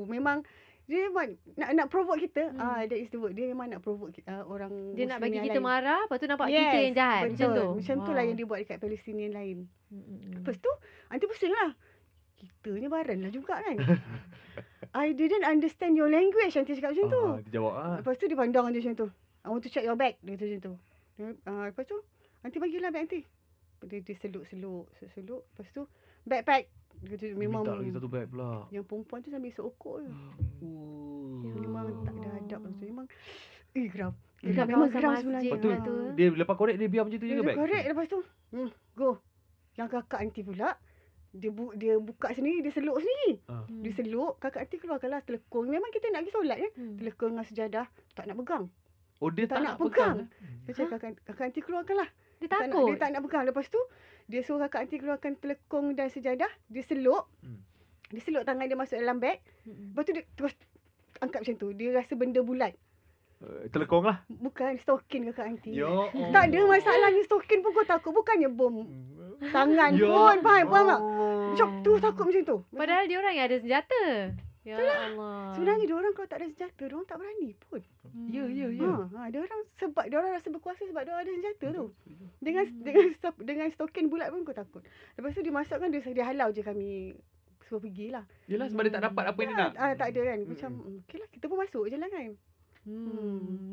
Memang dia memang nak provoke kita. That is the word. Dia memang nak provoke orang Dia nak Muslim bagi yang kita lain. marah, lepas tu nampak kita yang jahat. Betul. Macam tu. Macam tu lah yang dia buat dekat Palestinian lain. Lepas tu Aunty pusing lah. Kita ni baran lah juga kan. I didn't understand your language. Aunty cakap macam tu. Dia jawab Lepas tu dia pandang dia macam tu. I want to check your bag. Dia kata macam tu. Lepas tu Aunty bagilah bag Aunty. Dia seluk. Lepas tu backpack. Dia kata memang Minta lagi satu bag pula. yang perempuan tu sambil sokok je. Oh. Memang tak ada adab tu. Memang geram. Dekat Memang kawasan geram masjid sebenarnya. Lepas tu pula tu. dia lepas korek dia biar macam tu juga Dia bag. korek lepas tu. Go. Yang kakak aunty pula dia buka sendiri, dia seluk sendiri. Dia seluk, kakak aunty keluarkanlah telekung. Memang kita nak pergi solat kan. Telekung dengan sejadah, tak nak pegang. Oh dia tak tak nak nak pegang. Dia cakap kakak aunty keluarkanlah. Dia Dia takut. tak nak pegang. Lepas tu dia suruh kakak aunty keluarkan telekung dan sejadah, dia seluk. Dia seluk tangan dia masuk dalam beg. Lepas tu dia terus angkat macam tu. Dia rasa benda bulat. Telekong lah. Bukan stokin kakak aunty. Ya Allah. Tak ada masalahnya stokin pun kau takut. Bukannya bom tangan Ya pun. Faham tak? Allah. Macam tu takut macam tu. Padahal dia orang yang ada senjata. Ya Allah. Sebenarnya dia orang kalau tak ada senjata, dia orang tak berani pun. Ya. Dia orang sebab dia orang rasa berkuasa sebab dia orang ada senjata tu. Dengan stokin bulat pun kau takut. Lepas tu dia masukkan dia halau je kami suruh pergilah. Yelah sebab dia tak dapat apa yang dia nak. Tak ada kan. Macam okeylah kita pun masuk je lah kan.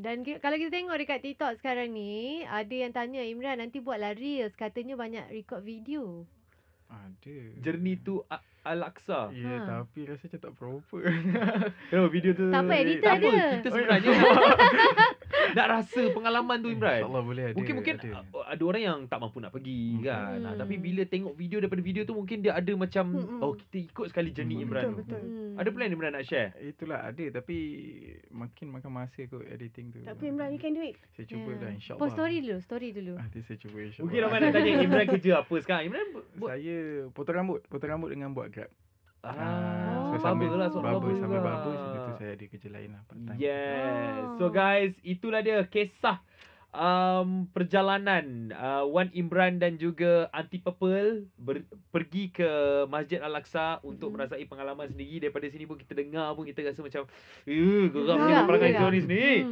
Dan kalau kita tengok dekat TikTok sekarang ni, ada yang tanya Imran nanti buatlah reels, katanya banyak record video. Ada. Journey to Al-Aqsa. Ya, tapi rasa macam tak proper. Kenapa video tu? Tak apa, editor tak apa. ada. Kita sebenarnya nak rasa pengalaman tu Imran. InsyaAllah boleh ada. Mungkin ada orang yang tak mampu nak pergi kan. Tapi bila tengok video daripada video tu mungkin dia ada macam kita ikut sekali journey Imran. Betul. Ada plan Imran nak share? Itulah ada tapi makin makan masa kot editing tu. Tapi Imran, you can do it. Saya cuba dah insyaAllah. Post story dulu. Nanti saya cuba insyaAllah. Mungkin ramai nak tanya Imran kerja apa sekarang. Imran Saya potong rambut dengan buat Grab. barber lah, seorang barber barber sambil juga. barber sebab tu saya ada kerja lain lah part time. Yes. So guys, itulah dia kisah perjalanan Wan Imran dan juga Aunty Purple pergi ke Masjid Al-Aqsa untuk merasai pengalaman sendiri. Daripada sini pun kita dengar pun kita rasa macam geram perangai Zionis ni.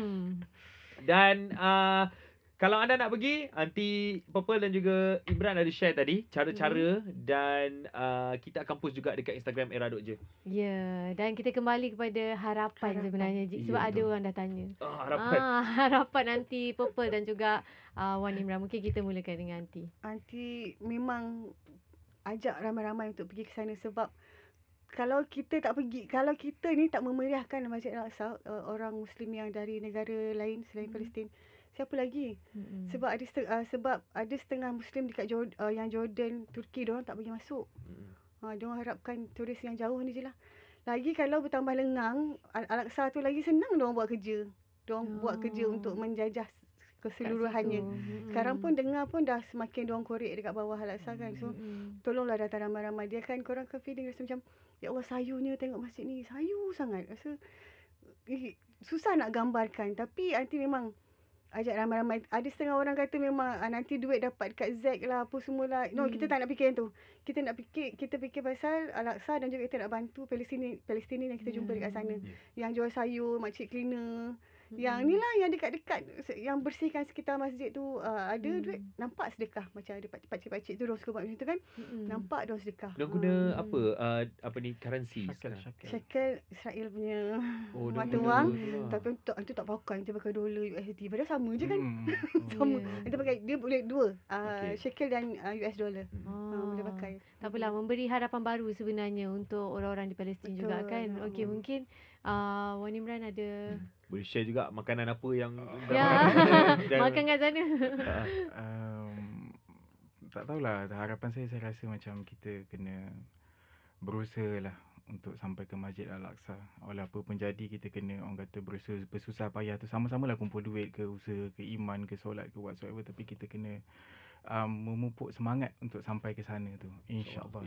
Dan kalau anda nak pergi, Aunty Purple dan juga Imran ada share tadi cara-cara dan kita akan post juga dekat Instagram Era.je. Ya, dan kita kembali kepada harapan sebenarnya Jik, sebab Ya, ada orang dah tanya. Harapan. Harapan Aunty Purple dan juga Wan Imran. Mungkin kita mulakan dengan Aunty. Aunty memang ajak ramai-ramai untuk pergi ke sana sebab kalau kita tak pergi, kalau kita ni tak memeriahkan Masjid Al-Aqsa, orang Muslim yang dari negara lain selain Palestin, siapa lagi? Sebab ada setengah Muslim dekat yang Jordan, Turki, diorang tak bagi masuk. Diorang harapkan turis yang jauh ni je lah. Lagi kalau bertambah lengang, Al-Aqsa tu lagi senang diorang buat kerja. Diorang buat kerja untuk menjajah keseluruhannya. Sekarang pun dengar pun dah semakin diorang korek dekat bawah Al-Aqsa kan. So tolonglah datang ramai-ramai. Dia kan korang ke feeling rasa macam ya Allah sayunya tengok masjid ni. Sayu sangat. Rasa susah nak gambarkan. Tapi Aunty memang ajak ramai-ramai. Ada setengah orang kata memang nanti duit dapat dekat Zack lah apa semualah. No, kita tak nak fikir yang tu. Kita fikir pasal Al-Aqsa dan juga kita nak bantu Palestin yang kita jumpa dekat sana. Yang jual sayur, makcik cleaner. Yang ni lah yang dekat-dekat yang bersihkan sekitar masjid tu ada duit, nampak sedekah macam ada pakcik-pakcik tu diorang suka buat macam tu kan. Nampak diorang sedekah. Diorang guna apa ni currency? Shekel Israel punya mata dia wang. guna. Tapi Aunty tak pakai, Aunty pakai dolar USD. Padahal sama je kan. Sama. Aunty pakai, dia boleh dua, shekel dan US dollar. Boleh pakai. Tak apalah, memberi harapan baru sebenarnya untuk orang-orang di Palestin juga kan. Okey, mungkin Wan Imran ada Boleh share juga makanan apa yang makan kat sana. Tak tahulah, harapan saya rasa macam kita kena berusaha lah untuk sampai ke Masjid Al-Aqsa. Walau apa pun jadi, kita kena orang kata berusaha, bersusah payah tu sama-sama lah, kumpul duit ke, usaha ke, iman ke, solat ke, whatsoever. Tapi kita kena memupuk semangat untuk sampai ke sana tu. InsyaAllah.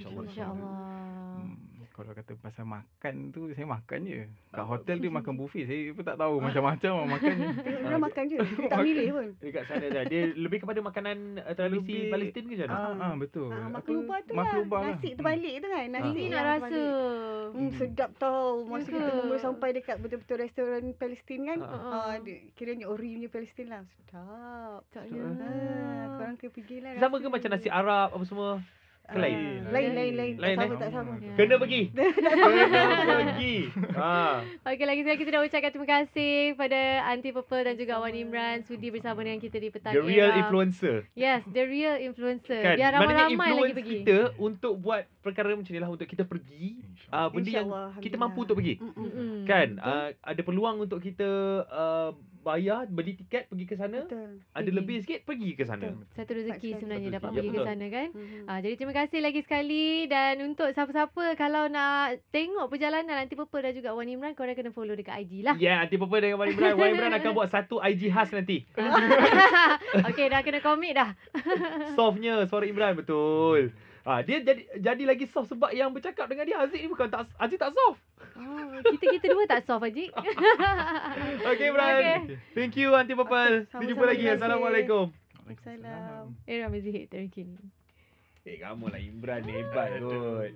Kalau kata pasal makan tu, saya makan je. Kat hotel dia makan buffet. Saya pun tak tahu macam-macam makan ni. Orang makan je. Dia tak milih pun. Dekat sana dah. Dia lebih kepada makanan tradisi Palestin ke macam mana? Betul. Maklubah tu lah. Maklubah lah. Nasi terbalik tu kan. Nasi Ini nak yang rasa. sedap tau. Masa kita tunggu sampai dekat betul-betul restoran Palestin kan. Kiranya ori punya Palestin lah. Sedap. Taknya. Korang ke pergilah. Sama ke macam nasi Arab apa semua? Ke lain? Lain. Lain, Tak sama. Ya. Kena pergi. Kena pergi. Okey, lagi sekali kita nak ucapkan terima kasih pada Aunty Purple dan juga Wan Imran sudi bersama dengan kita di petang The real era. influencer. Yes, the real influencer. Kan? Biar Maknanya ramai-ramai lagi influence pergi. kita untuk buat perkara macam ni lah, untuk kita pergi benda yang InsyaAllah, kita Alhamdulillah. mampu untuk pergi. Mm-mm. Kan? Ada peluang untuk kita bayar, beli tiket pergi ke sana. Betul. Ada Pergi. lebih sikit pergi ke sana. Betul. Satu rezeki Satu sebenarnya rezeki. dapat Ya, pergi ke betul. sana kan. Mhm. Jadi terima kasih lagi sekali dan untuk siapa-siapa kalau nak tengok perjalanan Aunty Purple dan juga Wan Imran, korang kena follow dekat IG lah. Ya, Aunty Purple dengan Wan Imran. Wan Imran akan buat satu IG khas nanti. Okey, dah kena komit dah. Softnya suara Imran, betul. Dia jadi lagi soft sebab yang bercakap dengan dia Aziz ni bukan tak, Aziz tak soft. Kita dua tak soft Haji. Okay, Imran. Okay. Thank you Aunty Purple. Sama-sama, Jumpa lagi. terima kasih. Assalamualaikum. Waalaikumsalam. Era Mazihid terkini. Kamu lah Imran ni hebat kot.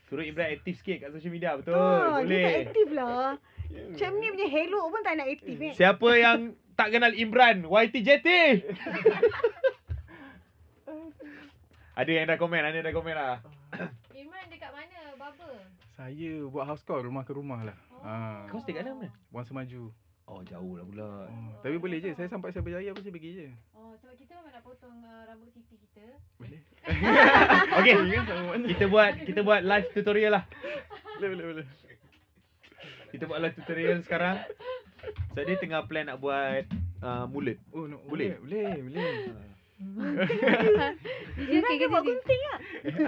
Suruh Imran aktif sikit kat social media, betul? Dia tak Boleh. aktif lah. Macam ni punya hello pun tak nak aktif ni. Siapa yang tak kenal Imran? YTJT. Ada yang dah komen lah. Imran dekat mana? Baba. Saya buat house call rumah ke rumah lah. Kau stay kat mana? Wan Semaju. Oh, jauh lah pula. Tapi boleh je. Saya sampai saya berjaya pun saya pergi je. Oh, sebab kita memang nak potong rambut Siti kita. Boleh. Okay, kita buat live tutorial lah. Boleh. Kita buat live tutorial sekarang. So dia tengah plan nak buat mulut. Oh, no, Boleh? Boleh. Dia okey ke buat Siti? gunting lah.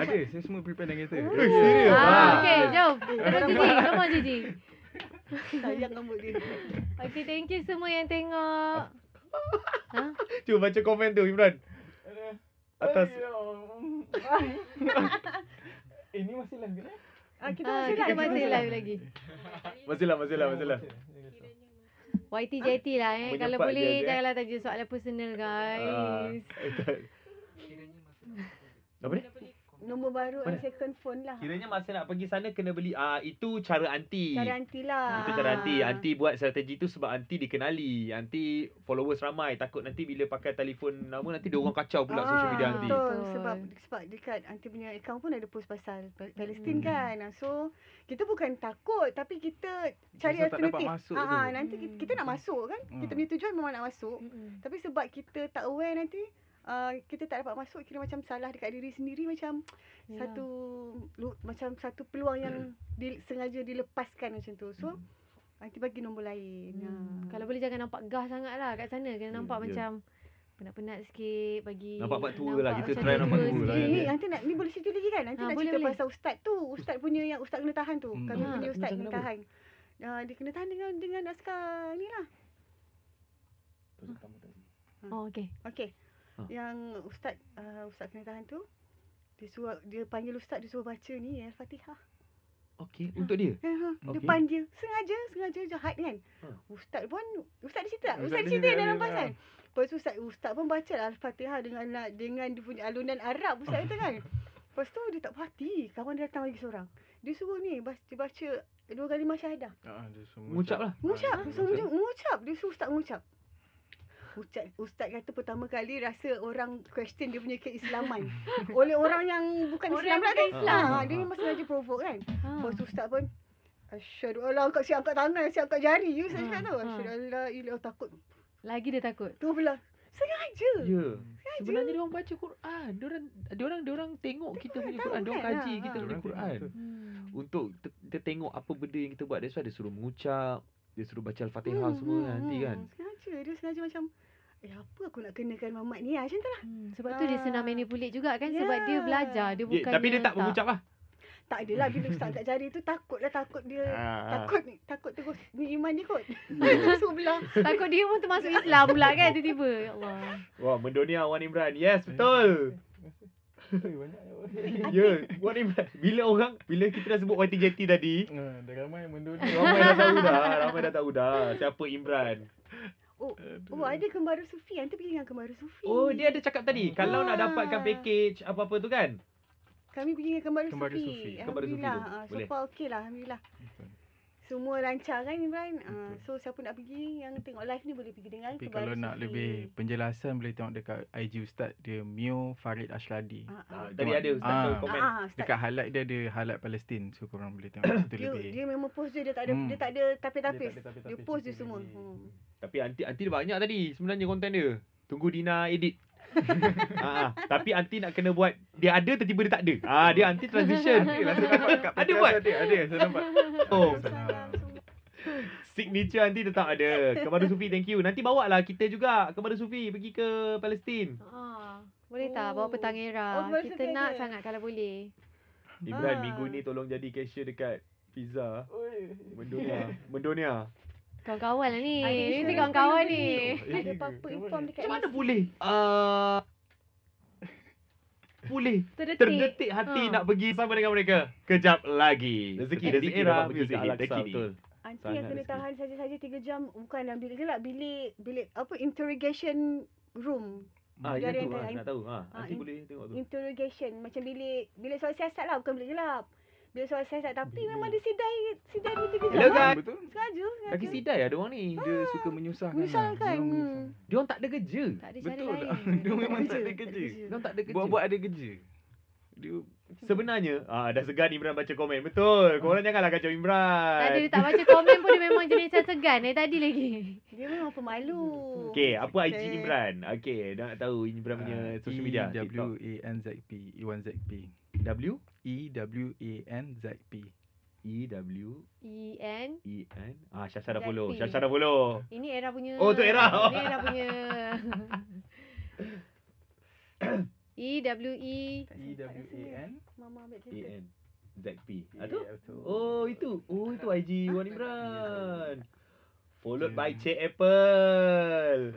Ada. Saya semua prepare dalam kereta. Serius? Okey, jom. Come on Gigi. Sayang rambut dia. Okey, thank you semua yang tengok. Cuba baca komen tu Imran. Atas. Ini masih live kan? Kita masih Kita live. masih live lagi. Masih lah. YTJT lah Menyempat Kalau je, boleh Aziz, janganlah tanya soalan personal guys. Apa ni? Nombor baru Mana? and second phone lah. Kiranya masa nak pergi sana kena beli. Itu cara aunty. Cara aunty lah. Itu cara aunty. Aunty buat strategi tu sebab aunty dikenali. Aunty followers ramai. Takut nanti bila pakai telefon nama nanti dia orang kacau pula social media aunty. Betul. Betul. Sebab dekat aunty punya account pun ada post pasal Palestin Hmm. kan. So kita bukan takut tapi kita cari Susah tak dapat alternatif. masuk tu. Nanti kita nak masuk kan. Kita punya tujuan memang nak masuk. Tapi sebab kita tak aware nanti kita tak dapat masuk, kira macam salah dekat diri sendiri, macam Ya. macam satu peluang yang sengaja dilepaskan macam tu. So nanti bagi nombor lain. Kalau boleh jangan nampak gah sangat lah kat sana. Kena nampak macam penat-penat sikit bagi Nampak tua lah. Kita macam try nampak tua tua lah. sikit. Ni nanti ni boleh cerita lagi kan? Nanti nak boleh, cerita boleh. pasal ustaz tu. Ustaz punya yang ustaz kena tahan tu. Kami punya ustaz Ustaz kena kenapa? tahan. Dia kena tahan dengan askar ni lah. Oh okey. Okey. Yang ustaz kena tahan tu, dia panggil ustaz, dia suruh baca ni Al-Fatihah. Okey, untuk dia. Okey. Depan dia. Sengaja jahat kan. Ustaz di situ tak? Ustaz di Ustaz situ di dalam situ, pasal. Lepas tu ustaz pun baca Al-Fatihah dengan dia punya alunan Arab ustaz kata kan. Lepas tu dia tak puas hati. Kawan dia datang lagi seorang. Dia suruh ni baca 2 kalimah syahadah. Dia semua Mengucap lah. Mengucap. Mengucap. Dia suruh ustaz mengucap. Ustaz kata pertama kali rasa orang question dia punya keislaman oleh orang yang bukan Orang Islam pula bukan kan. Islam. Dia memang sengaja provoke kan. Ha. Lepas tu ustaz pun asyhadu alla, siap angkat tangan, siap angkat jari. Ustaz cakap tu. Asyhadu alla ilaha, takut. Lagi dia takut. Tu pula. Sengaja. Ya. Sebenarnya dia orang baca Quran. Dia orang tengok kita punya tahu Quran. Dia orang kan? kaji kita punya Diorang Quran. tengok Untuk kita tengok apa benda yang kita buat. That's why dia suruh mengucap. Dia suruh baca Al-Fatihah semua nanti kan. Dia sengaja macam apa aku nak kenakan Mamat ni macam tu lah. Sebab tu dia senang manipulate juga kan. Sebab dia belajar. Dia bukan Tapi dia tak mengucap lah. Tak adalah bila ustaz angkat jari tu takut dia takut terus ni iman dia kot. So belah. Takut dia pun termasuk Islam pula kan tiba-tiba. Ya Allah. Wah, mendunia Wan Imran. Yes, betul. Ya, Wan Imran. Bila kita dah sebut YTJT tadi, Dah ramai yang mendunia. ramai dah tahu dah siapa Imran. Oh ada kembaru Sufi. Nanti pergi dengan kembaru Sufi. Oh, dia ada cakap tadi kalau nak dapatkan package apa-apa tu kan. Kami pergi dengan kembaru Kembaru Sufi. Sufi. Kembaru Sufi tu. Alhamdulillah. So Boleh. far okey lah. Alhamdulillah. semua lancar kan Imran. So siapa nak pergi yang tengok live ni boleh pergi dengan Tapi Kebaran kalau nak Sufi. lebih penjelasan boleh tengok dekat IG Ustaz dia Mio Farid Ashradi. Tadi ada Ustaz tu komen. Ustaz. Dekat highlight dia ada highlight Palestin. So korang boleh tengok situ Dia, lebih. dia memang post dia tak ada dia tak ada tapis-tapis. Dia post je semua. Tapi anti dah banyak tadi sebenarnya konten dia. Tunggu Dina edit. Tapi anti nak kena buat dia ada tiba-tiba dia tak ada. Dia anti transition. Ada buat. Ada saya nampak. Oh. Salam semua. Signature anti tetap ada. Kepada Sufi, thank you. Nanti bawa lah kita juga kepada Sufi pergi ke Palestin. Boleh tak bawa petang era? Boleh Kita sekali nak ke? sangat kalau boleh. Imran minggu ni tolong jadi cashier dekat pizza. Mendonia. Kawan-kawan lah ni. Ada Ni insurance kawan-kawan kan ni. Ada apa-apa inform dekat Macam mana MC. boleh? Boleh Terdetik. hati nak pergi sama dengan mereka. Kejap lagi. Rezeki era pergi music ke hit Al-Aqsa, terkini. betul. Anti Sangat yang kena rezeki. tahan saja-saja 3 jam bukan dalam bilik gelap, bilik apa interrogation room. Dia ada Itu yang nak tahu. Nanti in- boleh tengok tu. Interrogation macam bilik soal siasat lah, bukan bilik gelap. Bilik soal siasat tapi memang dia sidai 3 Hello, jam. guys. Betul. Sengaja. Lagi sidai ada orang ni. Dia suka menyusahkan. Menyusahkan. Dia menyusahkan. Dia orang tak ada kerja. Tak ada cara Betul. lain. Dia memang tak ada kerja. Dia orang tak ada kerja. Buat-buat ada kerja. Dia Sebenarnya dah segan Imran baca komen. Betul. Korang janganlah kacau Imran. Tadi dia tak baca komen pun dia memang jenis segan tadi lagi. Dia memang pemalu. Okay, apa IG Imran? Okay, dah nak tahu Imran punya social media. TikTok. EWANZP. Iwan ZP. W EWANZP. EWEN. EN. Syasha dah ZP. follow. Syasha dah follow. Ini era punya. Oh, tu era. Ini era punya. EWE. EWAN. Mama ambil cerita. EN. ZP. Tu? Oh, itu. Itu IG Wan Imran. Followed by Cik Apple.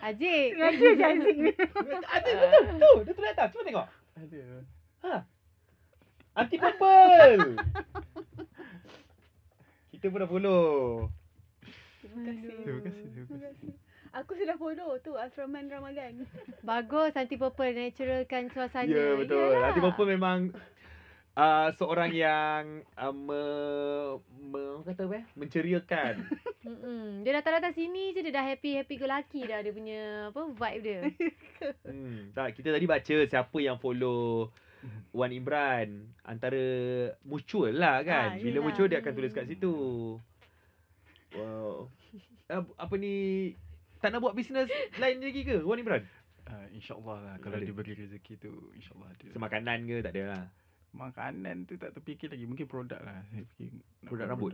Azik. Sengaja je Aziz ni. Ada betul. Tu, dia tulis atas. Cuba tengok. Ada. Anti Purple. Kita pun dah follow. Terima kasih. Terima kasih. Aku sudah follow tu Ultraman Ramadan. Bagus Anti Purple naturalkan suasana. Ya, betul. Yalah. Anti Purple memang seorang yang kata apa? Menceriakan. Dia datang-datang sini je dia dah happy go lucky dah dia punya vibe dia. Tak, kita tadi baca siapa yang follow Wan Imran. Antara mutual lah kan. Bila yelah. mutual dia akan tulis kat situ. Wow. Apa ni, tak nak buat bisnes lain lagi ke Wan Imran? InsyaAllah lah. Kalau Ada. diberi rezeki tu InsyaAllah ada. Semakanan ke tak ada lah. Makanan tu tak terfikir lagi. Mungkin produk lah. Saya fikir nak Produk buat rambut?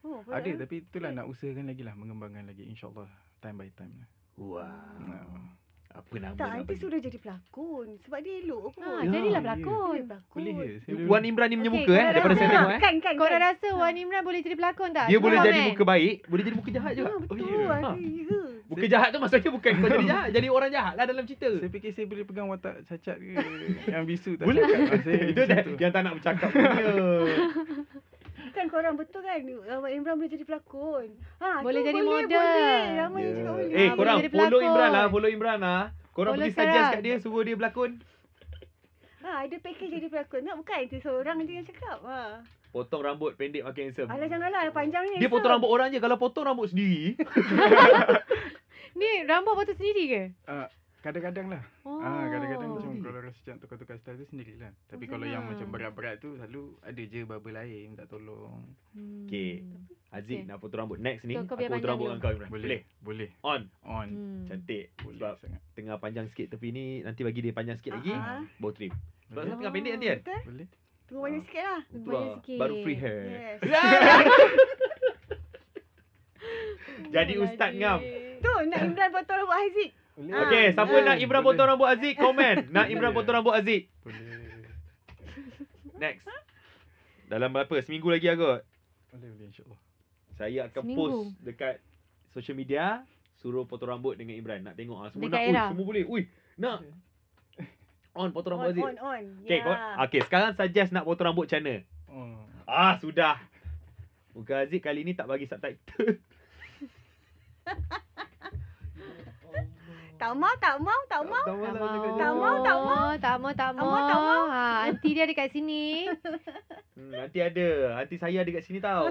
Oh, Ada tapi itulah nak usahakan lagi lah. Mengembangkan lagi InsyaAllah. Time by time lah. Wow. Apa nama Tak, nak nanti bagi? suruh jadi pelakon. Sebab dia elok pun. Jadilah Ya, pelakon. Dia pelakon. Boleh ke? Saya boleh- Wan Imran ni punya Okey, muka korang daripada rasa saya tengok Kan. Kau dah rasa Wan Imran boleh jadi pelakon tak? Dia Cuba boleh jadi komen. muka baik, boleh jadi muka jahat juga. Betul. ya? Ada. Muka jahat tu maksudnya bukan kau jadi jahat, jadi orang jahat lah dalam cerita. Saya fikir saya boleh pegang watak cacat ke. Yang bisu tak Boleh. cakap. Saya Itu macam tu. yang tak nak bercakap punya. Kan korang betul kan Wan Imran boleh jadi pelakon. Boleh tu jadi boleh, model. Boleh. Ramai yang cakap boleh. Eh, boleh korang jadi follow pelakon. Imran lah, follow Imran lah. Korang Follow pergi suggest sekarang. kat dia, suruh dia berlakon. Ada package jadi pelakon. Tak, bukan itu seorang je yang cakap. Potong rambut pendek makin handsome. Alah janganlah panjang ni. Dia potong rambut orang je. Kalau potong rambut sendiri, Ni rambut potong sendiri ke? Kadang-kadang lah. Oh. Kadang-kadang macam Sendiri. kalau rasa macam tukar-tukar style tu sendirilah. Tapi Oh, kalau yang senang. macam berat-berat tu selalu ada je barber lain minta tolong. Okay. Aziz Okay. nak potong rambut. Next ni, Kau aku biar potong rambut panjang dengan kau Imran. Boleh. Boleh. On. On. Cantik. Boleh Sebab sangat. tengah panjang sikit tepi ni, nanti bagi dia panjang sikit lagi, baru trim. Sebab Boleh. sekarang tengah pendek nanti kan? Betul? Boleh. Tunggu banyak sikit lah. Itu Banyak lah, sikit. baru free hair. Yes. Jadi Ustaz Ngam. Tu nak Imran potong rambut Haziq. Boleh. Okay, siapa Boleh. nak Imran Boleh. potong rambut Aziz? Komen. Nak Imran Boleh. potong rambut Aziz. Boleh. Next. Dalam berapa? Seminggu lagi kot. Boleh insyaAllah. Saya akan Seminggu. post dekat social media, suruh potong rambut dengan Imran. Nak tengok semua Dekat nak. era. Semua boleh. Ui, nak. On potong rambut Aziz. On. Okay, okay, sekarang suggest nak potong rambut macam mana? Oh. Sudah. Muka Aziz kali ni tak bagi subtitle. Tak mau. Tak mau. Tak mau. Tak mau. Tak mau. Ha, aunty dia dekat sini. Nanti ada. Nanti saya ada kat sini tau.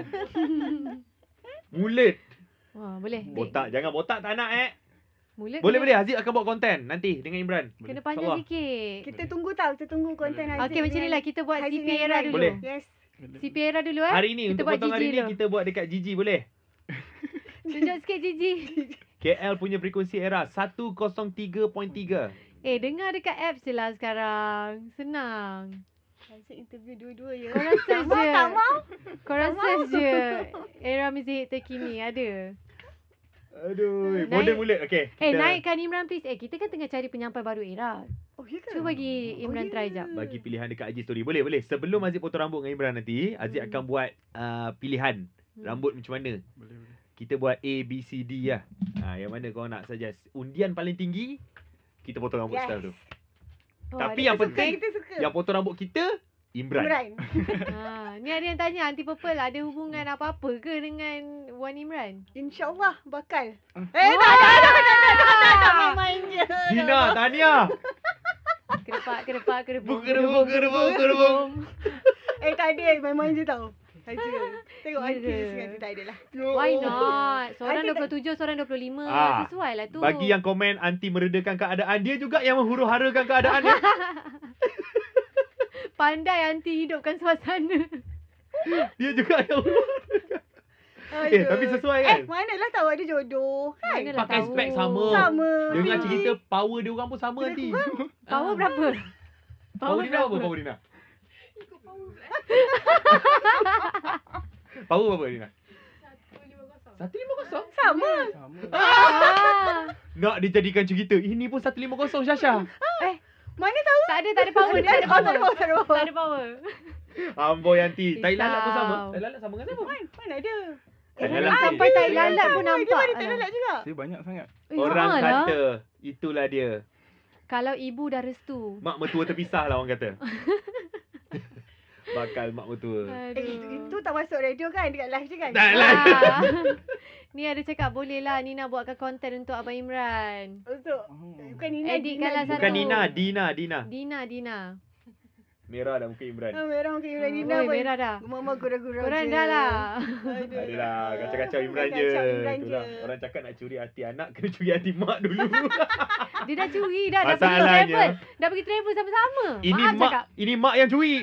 Mulut. Wah, boleh. Botak. Jangan botak tak nak Mulut Boleh. Haziq akan buat konten nanti dengan Imran. Kena panjang InsyaAllah. sikit. Kita tunggu tau. Kita tunggu konten Haziq. Okey, macam ni lah. Kita buat Haziq CP dengan era Imran. dulu. Boleh. Yes. CP era dulu Hari ni, Kita untuk buat potong hari Gigi ni, dulu. kita buat dekat Gigi boleh? Tunjuk sikit Gigi. KL punya frekuensi era 103.3. Dengar dekat apps je lah sekarang. Senang. Haziq interview dua-dua ya. Korang search je. Tak mau. Korang search je. Era muzik terkini ada. Aduh, Naik. modern mulut. Okey. Naikkan Imran please. Kita kan tengah cari penyampai baru era. Oh, ya ke? Cuba bagi Imran try jap. Bagi pilihan dekat IG story. Boleh. Sebelum Aziz potong rambut dengan Imran nanti, Aziz akan buat pilihan rambut macam mana. Boleh. Kita buat A, B, C, D lah. Yang mana korang nak suggest. Undian paling tinggi, kita potong rambut style tu. Tapi yang penting, Kita suka. yang potong rambut kita, Imran. Ni ada yang tanya Anti Purple ada hubungan apa-apa ke dengan Wan Imran? InsyaAllah bakal. Tak Main je. Dina, Tania. Kerepak. Kerebung. Tak ada. Main-main je tau. Saja. Tengok artis nanti tak ada lah. Why not? Seorang Aunty 27, seorang 25. Ah, Sesuai lah tu. Bagi yang komen anti meredakan keadaan, dia juga yang menghuru-harakan keadaan dia. Pandai Anti hidupkan suasana. Dia juga yang Aduh. tapi sesuai kan? Manalah tahu ada jodoh. Kan? Manalah Pakai tahu. spek sama. Sama. Dengar cerita power dia orang pun sama nanti. Power berapa? Power Dina apa power Dina? Power berapa Dina? 150. Sama. Nak dijadikan cerita. Ini pun 150 Syasha. Mana tahu? Tak ada power. Dia tak ada power. Tak ada Tak ada power. Amboi anti. Tai lalat pun sama. Risau. Tai lalat sama dengan siapa? Mana ada? Tai lalat Sampai tai lalat pun Dia nampak. ada tak lalat juga. Dia banyak sangat. Orang lah. kata itulah dia. Kalau ibu dah restu. Mak mertua terpisah lah orang kata. Bakal mak mertua. Itu tak masuk radio kan? Dekat live je kan? Tak live. Ni ada cakap boleh lah Nina buatkan konten untuk Abang Imran. Untuk bukan Nina. Editkanlah Dina. satu. Bukan Nina. Dina. Merah dah muka Imran. Merah mungkin Imran Nina Oi, pun. merah dah. Mama gurau-gurau je. Korang dah lah. Aduh. Adalah kacau-kacau Imran je. Kacau Imran Itulah. je. Orang cakap nak curi hati anak, kena curi hati mak dulu. Dia dah curi dah. Dah pergi Masalahnya, travel. Dah pergi travel sama-sama. Ini Maaf mak, cakap. ini mak yang curi.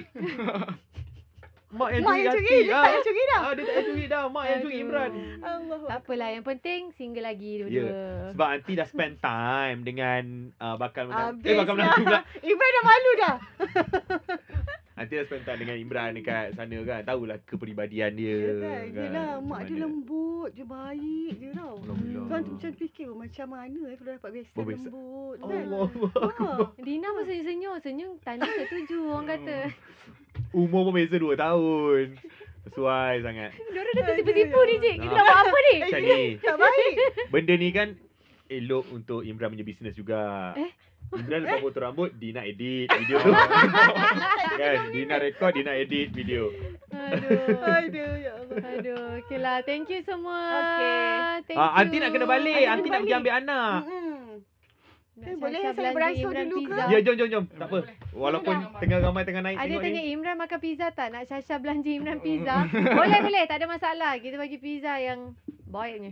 Mak yang Mak curi yang hati. curi. Dia tak yang curi dah. Dia tak yang curi dah. Mak yang curi Aduh. Imran. Allah. Tak apalah. Yang penting single lagi dua-dua. Ya. Sebab nanti dah spend time dengan bakal menantu. Habis Bakal lah. menantu pula. Imran dah malu dah. Nanti dah spend time dengan Imran dekat sana kan. Tahulah kepribadian dia. Kan? Yelah, mak dia Macam mana. lembut je, baik je tau. Alhamdulillah. Tuan tu macam fikir macam mana kalau dapat biasa Biasa. lembut kan. Allah. Dina pun senyum-senyum. Senyum tanda setuju orang kata. Umur pun beza 2 tahun. Sesuai sangat. Diorang dah tersipu-sipu ni Cik. Kita nak buat apa ni? Macam ni. Tak baik. Benda ni kan elok untuk Imran punya bisnes juga. Imran lepas potong rambut, Dina edit video tu. Kan? Dina rekod, Dina edit video. Aduh, ya Allah. Aduh. Okay lah. Thank you semua. Okay. Thank you. Aunty nak kena balik. Aunty Aunty kena nak pergi balik. ambil anak. Nak boleh Syasha saya belanja beransur Imran dulu ke? pizza. Ya, jom. Tak apa. Walaupun tengah ramai tengah naik Ada tengok tanya ni. Imran makan pizza tak? Nak Syasha belanja Imran pizza? Boleh. Tak ada masalah. Kita bagi pizza yang baiknya.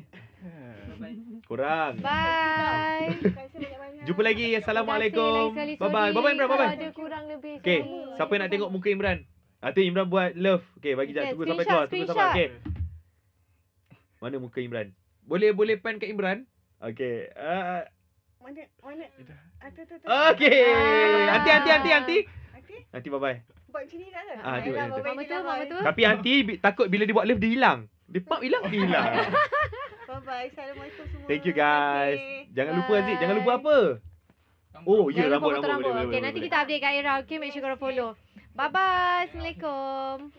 Korang. Bye. Terima kasih banyak-banyak. Jumpa lagi. Assalamualaikum. Terima kasih, Bye-bye. sorry Bye-bye Imran. kalau Bye-bye. ada kurang lebih Okay. sama. Siapa yang nak tengok muka Imran? Tu Imran buat love. Okay, bagi jap. Okay, Tunggu sampai keluar. Tunggu screenshot. sampai. Okay. Mana muka Imran? Boleh pan kat Imran? Okay. Mana? Okay. Anti. Nanti Nanti bye-bye. buat macam ni tak ke? Ah, dia buat macam tu. Mama tu. Tapi Anti takut bila dia buat love dia hilang. Dia pop hilang, dia hilang. Bye-bye. Assalamualaikum semua. Thank you guys. Jangan lupa Aziz. Jangan lupa Bye. apa? Oh, ya Jangan lupa rambut. potong rambut. Boleh, Okay, nanti kita update kat Era. Okay, make sure korang follow. Bye-bye. Assalamualaikum.